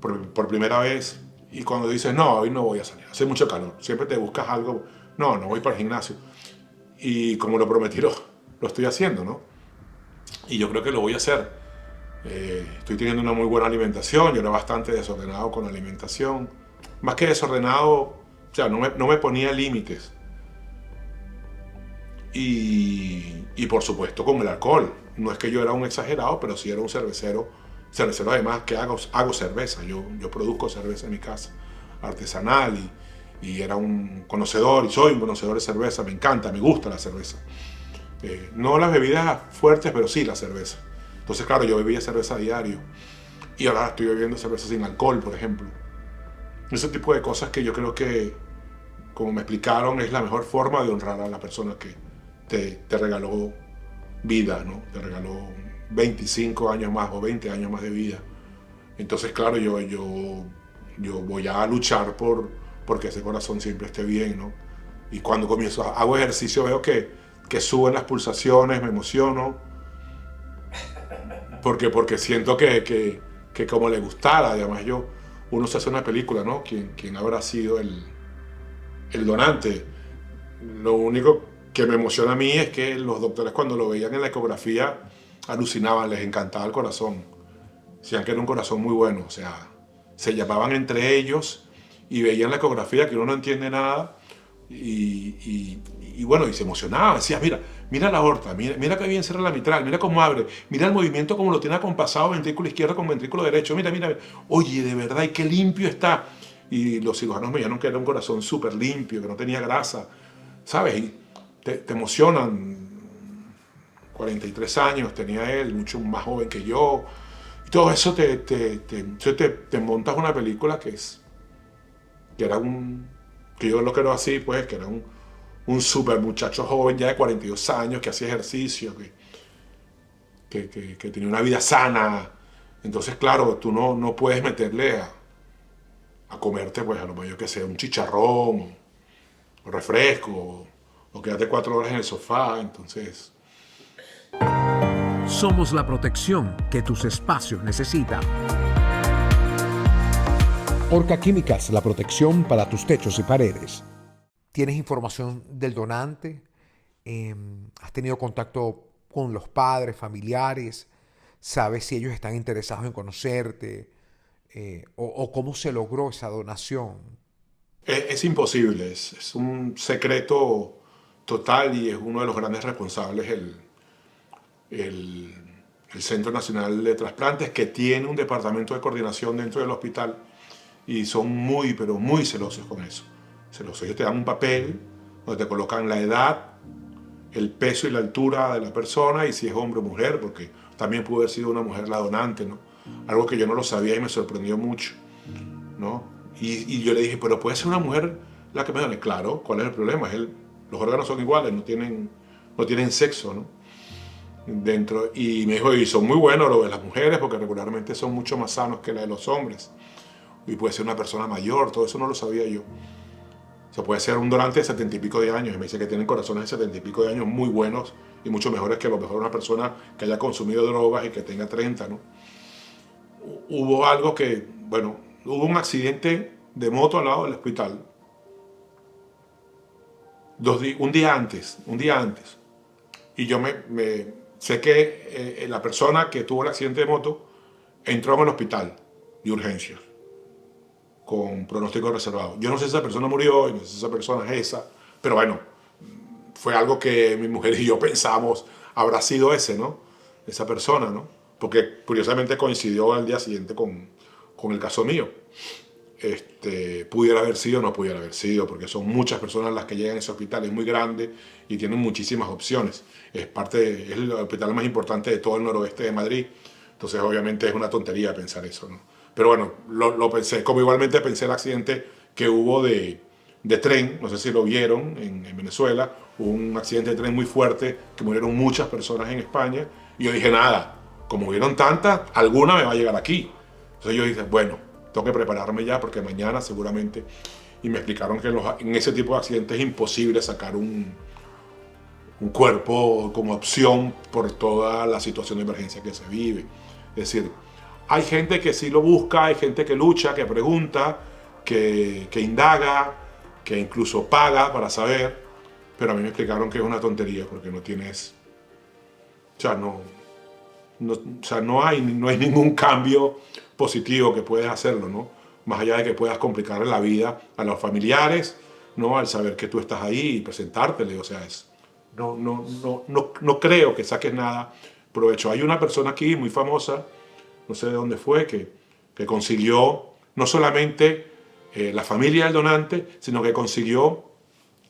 por primera vez, y cuando dices, no, hoy no voy a salir, hace mucho calor, siempre te buscas algo, no voy para el gimnasio, y como lo prometí, lo estoy haciendo, ¿no? Y yo creo que lo voy a hacer. Estoy teniendo una muy buena alimentación, yo era bastante desordenado con la alimentación, más que desordenado, o sea, no me ponía límites. Y por supuesto con el alcohol, no es que yo era un exagerado, pero sí era un cervecero además que hago cerveza, yo produzco cerveza en mi casa, artesanal, y era un conocedor, y soy un conocedor de cerveza, me encanta, me gusta la cerveza. No las bebidas fuertes, pero sí la cerveza. Entonces, claro, yo bebía cerveza a diario. Y ahora estoy bebiendo cerveza sin alcohol, por ejemplo. Ese tipo de cosas que yo creo que, como me explicaron, es la mejor forma de honrar a la persona que te regaló vida, ¿no? Te regaló 25 años más o 20 años más de vida. Entonces, claro, yo voy a luchar porque ese corazón siempre esté bien, ¿no? Y cuando hago ejercicio veo que suben las pulsaciones, me emociono. Porque siento que como le gustara, además uno se hace una película, ¿no? ¿Quién habrá sido el donante? Lo único que me emociona a mí es que los doctores cuando lo veían en la ecografía alucinaban, les encantaba el corazón. Decían que era un corazón muy bueno, o sea, se llamaban entre ellos y veían la ecografía que uno no entiende nada y bueno, y se emocionaba, decía, mira la aorta, mira que bien cierra la mitral, mira cómo abre, mira el movimiento como lo tiene acompasado ventrículo izquierdo con ventrículo derecho, mira, oye, de verdad, y qué limpio está. Y los cirujanos me dijeron que era un corazón súper limpio, que no tenía grasa, ¿sabes? Y te emocionan. 43 años tenía él, mucho más joven que yo. Y todo eso te montas una película que yo lo creo así, pues, que era un súper muchacho joven ya de 42 años que hacía ejercicio, que tenía una vida sana. Entonces, claro, tú no puedes meterle a comerte, pues, a lo mejor que sea un chicharrón o refresco o quedarte 4 horas en el sofá. Entonces, somos la protección que tus espacios necesitan. Orca Químicas, la protección para tus techos y paredes. ¿Tienes información del donante? ¿Has tenido contacto con los padres, familiares? ¿Sabes si ellos están interesados en conocerte? ¿O cómo se logró esa donación? Es imposible, es un secreto total y es uno de los grandes responsables el Centro Nacional de Trasplantes, que tiene un departamento de coordinación dentro del hospital y son muy, pero muy celosos con eso. Ellos te dan un papel donde te colocan la edad, el peso y la altura de la persona y si es hombre o mujer, porque también pudo haber sido una mujer la donante, ¿no? Algo que yo no lo sabía y me sorprendió mucho, ¿no? Y yo le dije, pero puede ser una mujer la que me done. Claro, ¿cuál es el problema? Los órganos son iguales, no tienen sexo, ¿no? Dentro, y me dijo, y son muy buenos lo de las mujeres porque regularmente son mucho más sanos que la de los hombres. Y puede ser una persona mayor, todo eso no lo sabía yo. O sea, puede ser un donante de 70 y pico de años. Y me dice que tienen corazones de 70 y pico de años muy buenos y mucho mejores que a lo mejor una persona que haya consumido drogas y que tenga 30, ¿no? Hubo algo que, bueno, hubo un accidente de moto al lado del hospital. Un día antes. Y yo sé que la persona que tuvo el accidente de moto entró en el hospital de urgencias con pronóstico reservado. Yo no sé si esa persona murió, no sé si esa persona es esa, pero bueno, fue algo que mi mujer y yo pensamos, habrá sido ese, ¿no? Esa persona, ¿no? Porque curiosamente coincidió al día siguiente con el caso mío. Pudiera haber sido o no pudiera haber sido, porque son muchas personas las que llegan a ese hospital, es muy grande y tienen muchísimas opciones. Es el hospital más importante de todo el noroeste de Madrid, entonces obviamente es una tontería pensar eso, ¿no? Pero bueno, lo pensé, como igualmente pensé el accidente que hubo de tren, no sé si lo vieron en Venezuela, hubo un accidente de tren muy fuerte que murieron muchas personas en España y yo dije, nada, como hubieron tantas, alguna me va a llegar aquí. Entonces yo dije, bueno, tengo que prepararme ya porque mañana seguramente... Y me explicaron que en ese tipo de accidentes es imposible sacar un cuerpo como opción por toda la situación de emergencia que se vive. Es decir, hay gente que sí lo busca, hay gente que lucha, que pregunta, que indaga, que incluso paga para saber, pero a mí me explicaron que es una tontería porque no tienes... O sea, no hay ningún cambio positivo que puedes hacerlo, ¿no? Más allá de que puedas complicarle la vida a los familiares, ¿no? Al saber que tú estás ahí y presentártele, o sea, no creo que saques nada provecho. Hay una persona aquí muy famosa, no sé de dónde fue, que consiguió no solamente la familia del donante, sino que consiguió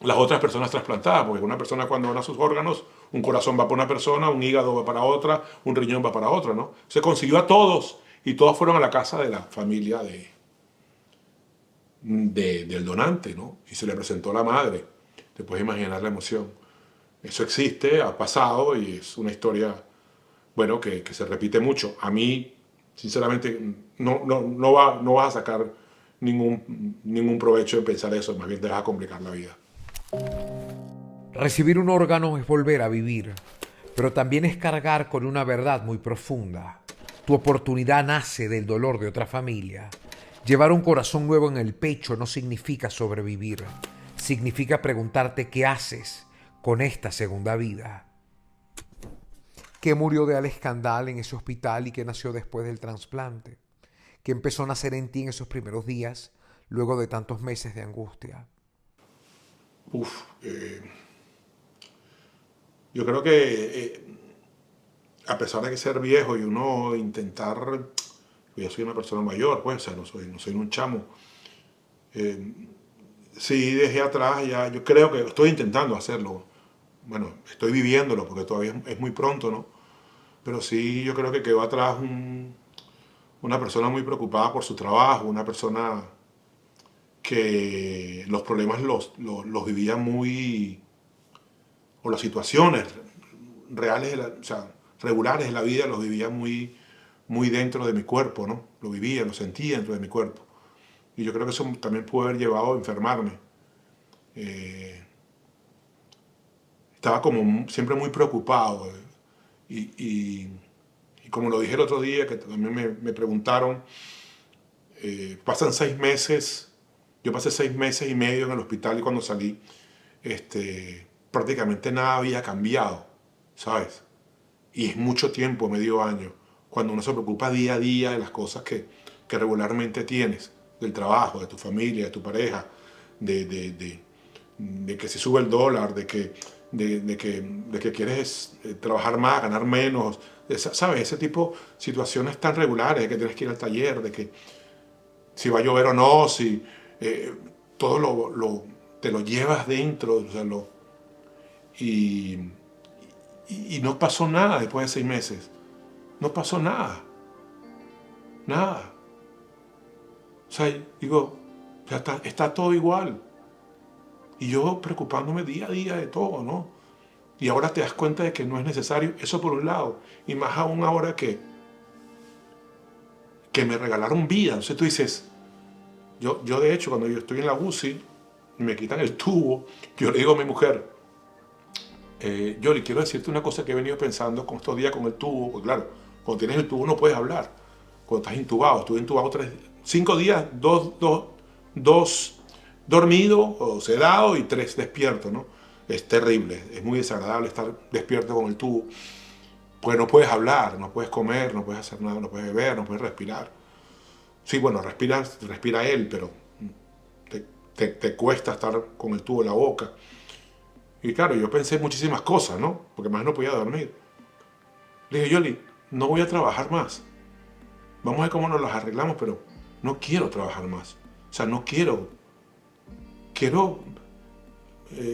las otras personas trasplantadas, porque una persona cuando dona sus órganos, un corazón va para una persona, un hígado va para otra, un riñón va para otra, ¿no? Se consiguió a todos y todos fueron a la casa de la familia del donante, ¿no? Y se le presentó a la madre. Te puedes imaginar la emoción. Eso existe, ha pasado y es una historia, bueno, que se repite mucho. A mí, sinceramente, no vas a sacar ningún provecho en pensar eso, más bien te vas a complicar la vida. Recibir un órgano es volver a vivir, pero también es cargar con una verdad muy profunda. Tu oportunidad nace del dolor de otra familia. Llevar un corazón nuevo en el pecho no significa sobrevivir. Significa preguntarte qué haces con esta segunda vida. ¿Qué murió de Alex Candal en ese hospital y qué nació después del trasplante? ¿Qué empezó a nacer en ti en esos primeros días, luego de tantos meses de angustia? Yo creo que a pesar de que ser viejo y uno intentar... Yo soy una persona mayor, pues, o sea, no soy un chamo. Sí, dejé atrás ya, yo creo que estoy intentando hacerlo. Bueno, estoy viviéndolo porque todavía es muy pronto, ¿no? Pero sí, yo creo que quedó atrás una persona muy preocupada por su trabajo, una persona que los problemas los vivía muy... o las situaciones reales, o sea, regulares de la vida los vivía muy dentro de mi cuerpo, ¿no? Lo vivía, lo sentía dentro de mi cuerpo. Y yo creo que eso también pudo haber llevado a enfermarme. Estaba como siempre muy preocupado. Y como lo dije el otro día, que también me preguntaron, pasan 6 meses, yo pasé 6 meses y medio en el hospital y cuando salí, prácticamente nada había cambiado, ¿sabes? Y es mucho tiempo, medio año, cuando uno se preocupa día a día de las cosas que regularmente tienes, del trabajo, de tu familia, de tu pareja, de que se sube el dólar, de que quieres trabajar más, ganar menos, ¿sabes? Ese tipo de situaciones tan regulares, de que tienes que ir al taller, de que si va a llover o no, si todo te lo llevas dentro, o sea, y no pasó nada después de 6 meses. No pasó nada. Nada. O sea, digo, ya está todo igual. Y yo preocupándome día a día de todo, ¿no? Y ahora te das cuenta de que no es necesario. Eso por un lado. Y más aún ahora que me regalaron vida. Entonces tú dices, yo de hecho, cuando yo estoy en la UCI y me quitan el tubo, yo le digo a mi mujer, Yoli, quiero decirte una cosa que he venido pensando con estos días con el tubo, porque claro, cuando tienes el tubo no puedes hablar. Cuando estás intubado, estuve intubado 5 días, 2 dormido o sedado y 3 despierto, ¿no? Es terrible, es muy desagradable estar despierto con el tubo, porque no puedes hablar, no puedes comer, no puedes hacer nada, no puedes beber, no puedes respirar. Sí, bueno, respira él, pero te cuesta estar con el tubo en la boca. Y claro, yo pensé muchísimas cosas, ¿no? Porque más no podía dormir. Le dije, Yoli, no voy a trabajar más. Vamos a ver cómo nos las arreglamos, pero no quiero trabajar más. O sea, no quiero. Quiero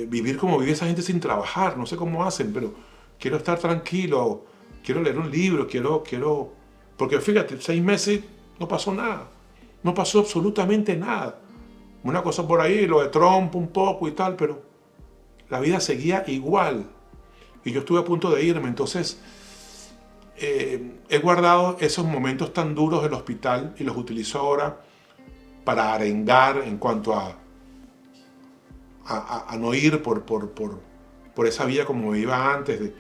vivir como vive esa gente sin trabajar. No sé cómo hacen, pero quiero estar tranquilo. Quiero leer un libro, quiero... Porque fíjate, 6 meses no pasó nada. No pasó absolutamente nada. Una cosa por ahí, lo de Trump un poco y tal, pero la vida seguía igual. Y yo estuve a punto de irme, entonces he guardado esos momentos tan duros del hospital y los utilizo ahora para arengar en cuanto a no ir por esa vía como me iba antes,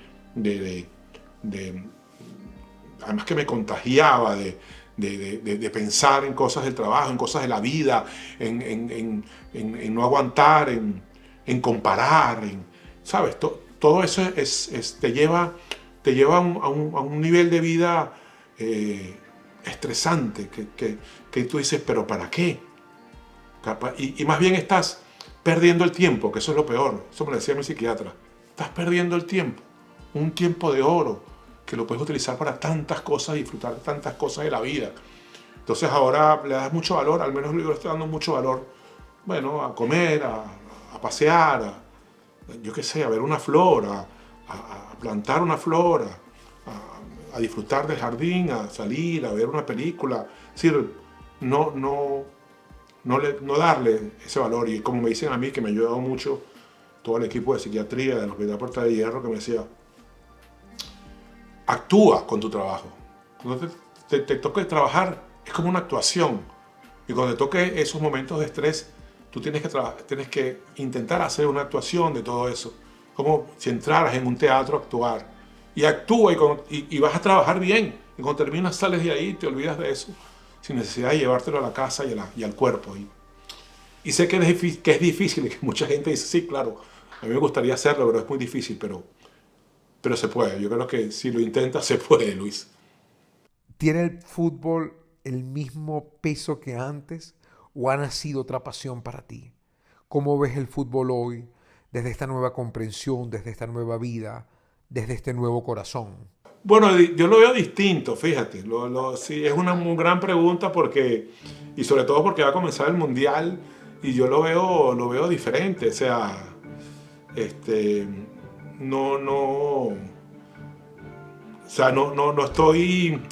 además que me contagiaba de pensar en cosas del trabajo, en cosas de la vida, en no aguantar, en comparar, ¿sabes? Todo eso te lleva a un nivel de vida estresante que tú dices, ¿pero para qué? Y más bien estás perdiendo el tiempo, que eso es lo peor. Eso me lo decía mi psiquiatra. Estás perdiendo el tiempo, un tiempo de oro, que lo puedes utilizar para tantas cosas, disfrutar de tantas cosas de la vida. Entonces ahora le das mucho valor, al menos yo le estoy dando mucho valor, bueno, a comer, a pasear, yo qué sé, a ver una flor, a plantar una flor, a disfrutar del jardín, a salir, a ver una película. Es decir, no darle ese valor. Y como me dicen a mí, que me ha ayudado mucho todo el equipo de psiquiatría del Hospital Puerta de Hierro, que me decía, actúa con tu trabajo. Cuando te toque trabajar, es como una actuación. Y cuando te toque esos momentos de estrés, tú tienes que intentar hacer una actuación de todo eso. Como si entraras en un teatro a actuar. Y actúa y vas a trabajar bien. Y cuando terminas, sales de ahí, te olvidas de eso, sin necesidad de llevártelo a la casa y al cuerpo. Y sé que es difícil, que mucha gente dice, sí, claro, a mí me gustaría hacerlo, pero es muy difícil, pero se puede. Yo creo que si lo intentas, se puede, Luis. ¿Tiene el fútbol el mismo peso que antes o ha nacido otra pasión para ti? ¿Cómo ves el fútbol hoy desde esta nueva comprensión, desde esta nueva vida, desde este nuevo corazón? Bueno, yo lo veo distinto, fíjate. Sí, es una muy gran pregunta y sobre todo porque va a comenzar el Mundial y yo lo veo diferente. O sea, no estoy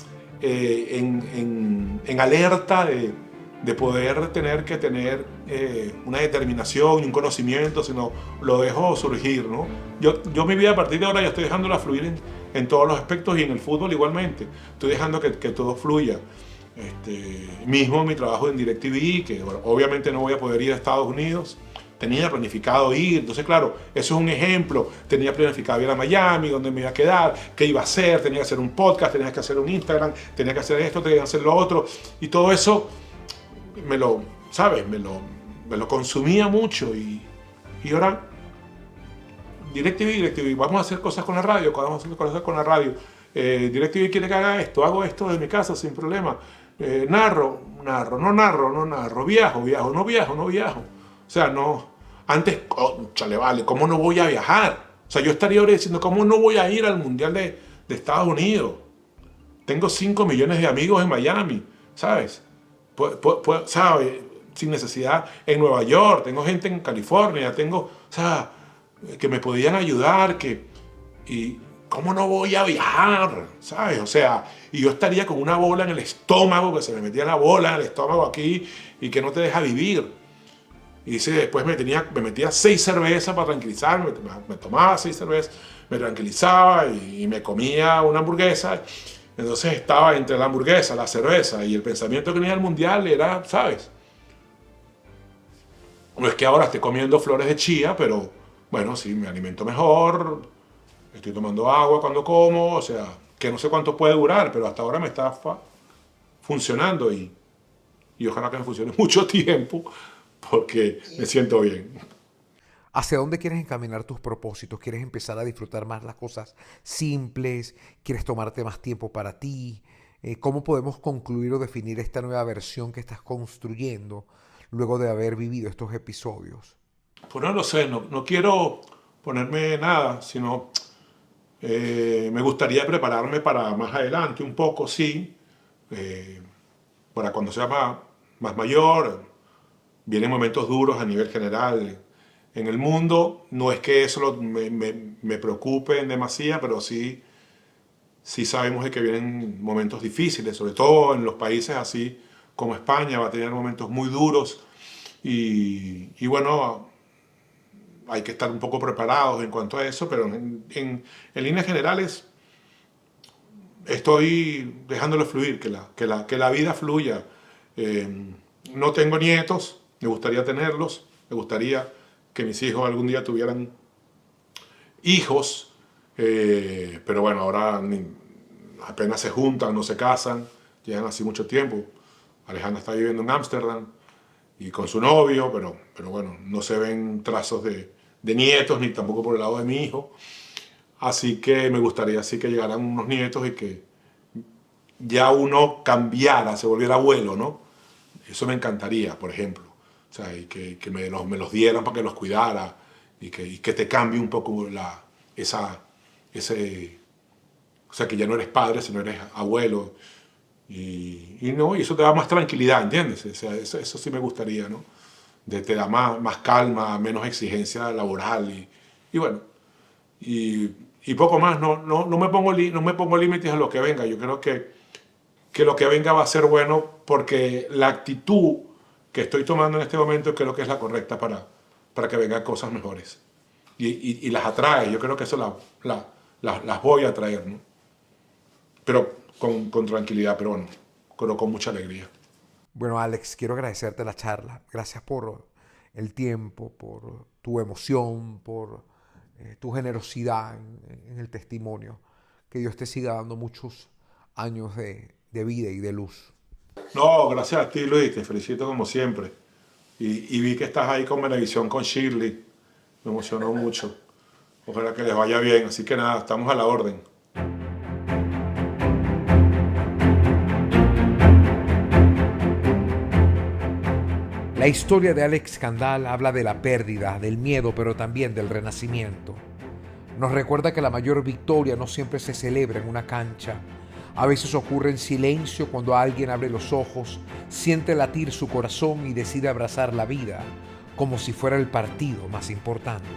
en alerta de poder tener que tener una determinación y un conocimiento, sino lo dejo surgir, ¿no? Yo mi vida a partir de ahora ya estoy dejándola fluir en todos los aspectos y en el fútbol igualmente. Estoy dejando que todo fluya. Mismo mi trabajo en DirecTV, que bueno, obviamente no voy a poder ir a Estados Unidos. Tenía planificado ir, entonces claro, eso es un ejemplo. Tenía planificado ir a Miami, donde me iba a quedar, qué iba a hacer, tenía que hacer un podcast, tenía que hacer un Instagram, tenía que hacer esto, tenía que hacer lo otro. Y todo eso me lo consumía mucho y ahora DirecTV, vamos a hacer cosas con la radio, DirecTV quiere que haga esto, hago esto desde mi casa sin problema. Narro, no narro, viajo, no viajo. O sea, antes, chale, vale, ¿cómo no voy a viajar? O sea, yo estaría ahora diciendo, ¿cómo no voy a ir al Mundial de Estados Unidos? Tengo 5 millones de amigos en Miami, ¿sabes? ¿Sabes? Sin necesidad, en Nueva York, tengo gente en California, o sea, que me podían ayudar, y ¿cómo no voy a viajar? ¿Sabes? O sea, y yo estaría con una bola en el estómago, que se me metía la bola en el estómago aquí y que no te deja vivir. Y dice, después me metía 6 cervezas para tranquilizarme, me tomaba 6 cervezas, me tranquilizaba y me comía una hamburguesa. Entonces estaba entre la hamburguesa, la cerveza y el pensamiento que tenía el Mundial era, ¿sabes? No es que ahora esté comiendo flores de chía, pero bueno, sí, me alimento mejor, estoy tomando agua cuando como, o sea, que no sé cuánto puede durar, pero hasta ahora me está funcionando y ojalá que me funcione mucho tiempo porque me siento bien. ¿Hacia dónde quieres encaminar tus propósitos? ¿Quieres empezar a disfrutar más las cosas simples? ¿Quieres tomarte más tiempo para ti? ¿Cómo podemos concluir o definir esta nueva versión que estás construyendo luego de haber vivido estos episodios? Pues no lo sé, no quiero ponerme nada, sino me gustaría prepararme para más adelante un poco, sí, para cuando sea más mayor. Vienen momentos duros a nivel general en el mundo. No es que eso me preocupe en demasía, pero sí sabemos de que vienen momentos difíciles, sobre todo en los países así como España, va a tener momentos muy duros y bueno, hay que estar un poco preparados en cuanto a eso, pero en líneas generales estoy dejándolo fluir, que la vida fluya. No tengo nietos, me gustaría tenerlos, me gustaría que mis hijos algún día tuvieran hijos, pero bueno, ahora apenas se juntan, no se casan, llevan así mucho tiempo. Alejandra está viviendo en Ámsterdam y con su novio, pero bueno, no se ven trazos de nietos, ni tampoco por el lado de mi hijo. Así que me gustaría así que llegaran unos nietos y que ya uno cambiara, se volviera abuelo, ¿no? Eso me encantaría, por ejemplo. O sea, y que me los dieran para que los cuidara y que te cambie un poco o sea, que ya no eres padre, sino eres abuelo. Y eso te da más tranquilidad, ¿entiendes? O sea, eso sí me gustaría, ¿no? Te da más calma, menos exigencia laboral y bueno. Y poco más, no me pongo límites a lo que venga. Yo creo que lo que venga va a ser bueno porque la actitud que estoy tomando en este momento creo que es la correcta para que vengan cosas mejores. Y las atrae, yo creo que eso las voy a traer, ¿no? Pero con tranquilidad, pero bueno, con mucha alegría. Bueno, Alex, quiero agradecerte la charla. Gracias por el tiempo, por tu emoción, por tu generosidad en el testimonio. Que Dios te siga dando muchos años de vida y de luz. No, gracias a ti, Luis, te felicito como siempre. Y vi que estás ahí con Venevisión, con Shirley. Me emocionó mucho. Ojalá que les vaya bien. Así que nada, estamos a la orden. La historia de Alex Candal habla de la pérdida, del miedo, pero también del renacimiento. Nos recuerda que la mayor victoria no siempre se celebra en una cancha. A veces ocurre en silencio cuando alguien abre los ojos, siente latir su corazón y decide abrazar la vida como si fuera el partido más importante.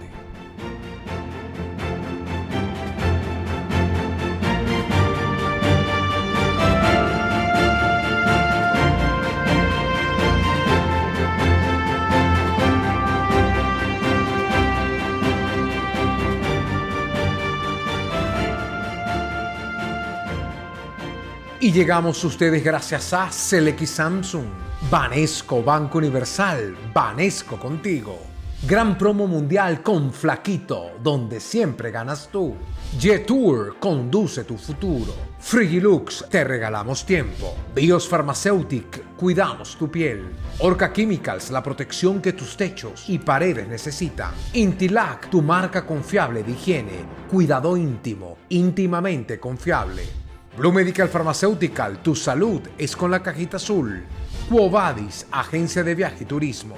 Y llegamos a ustedes gracias a CLX Samsung, Banesco Banco Universal, Banesco contigo. Gran promo mundial con Flaquito, donde siempre ganas tú. Jetour, conduce tu futuro. Frigilux, te regalamos tiempo. Bios Pharmaceutic, cuidamos tu piel. Orca Chemicals, la protección que tus techos y paredes necesitan. Intilac, tu marca confiable de higiene, cuidado íntimo, íntimamente confiable. Blue Medical Pharmaceutical, tu salud es con la cajita azul. Quo Vadis, agencia de viaje y turismo.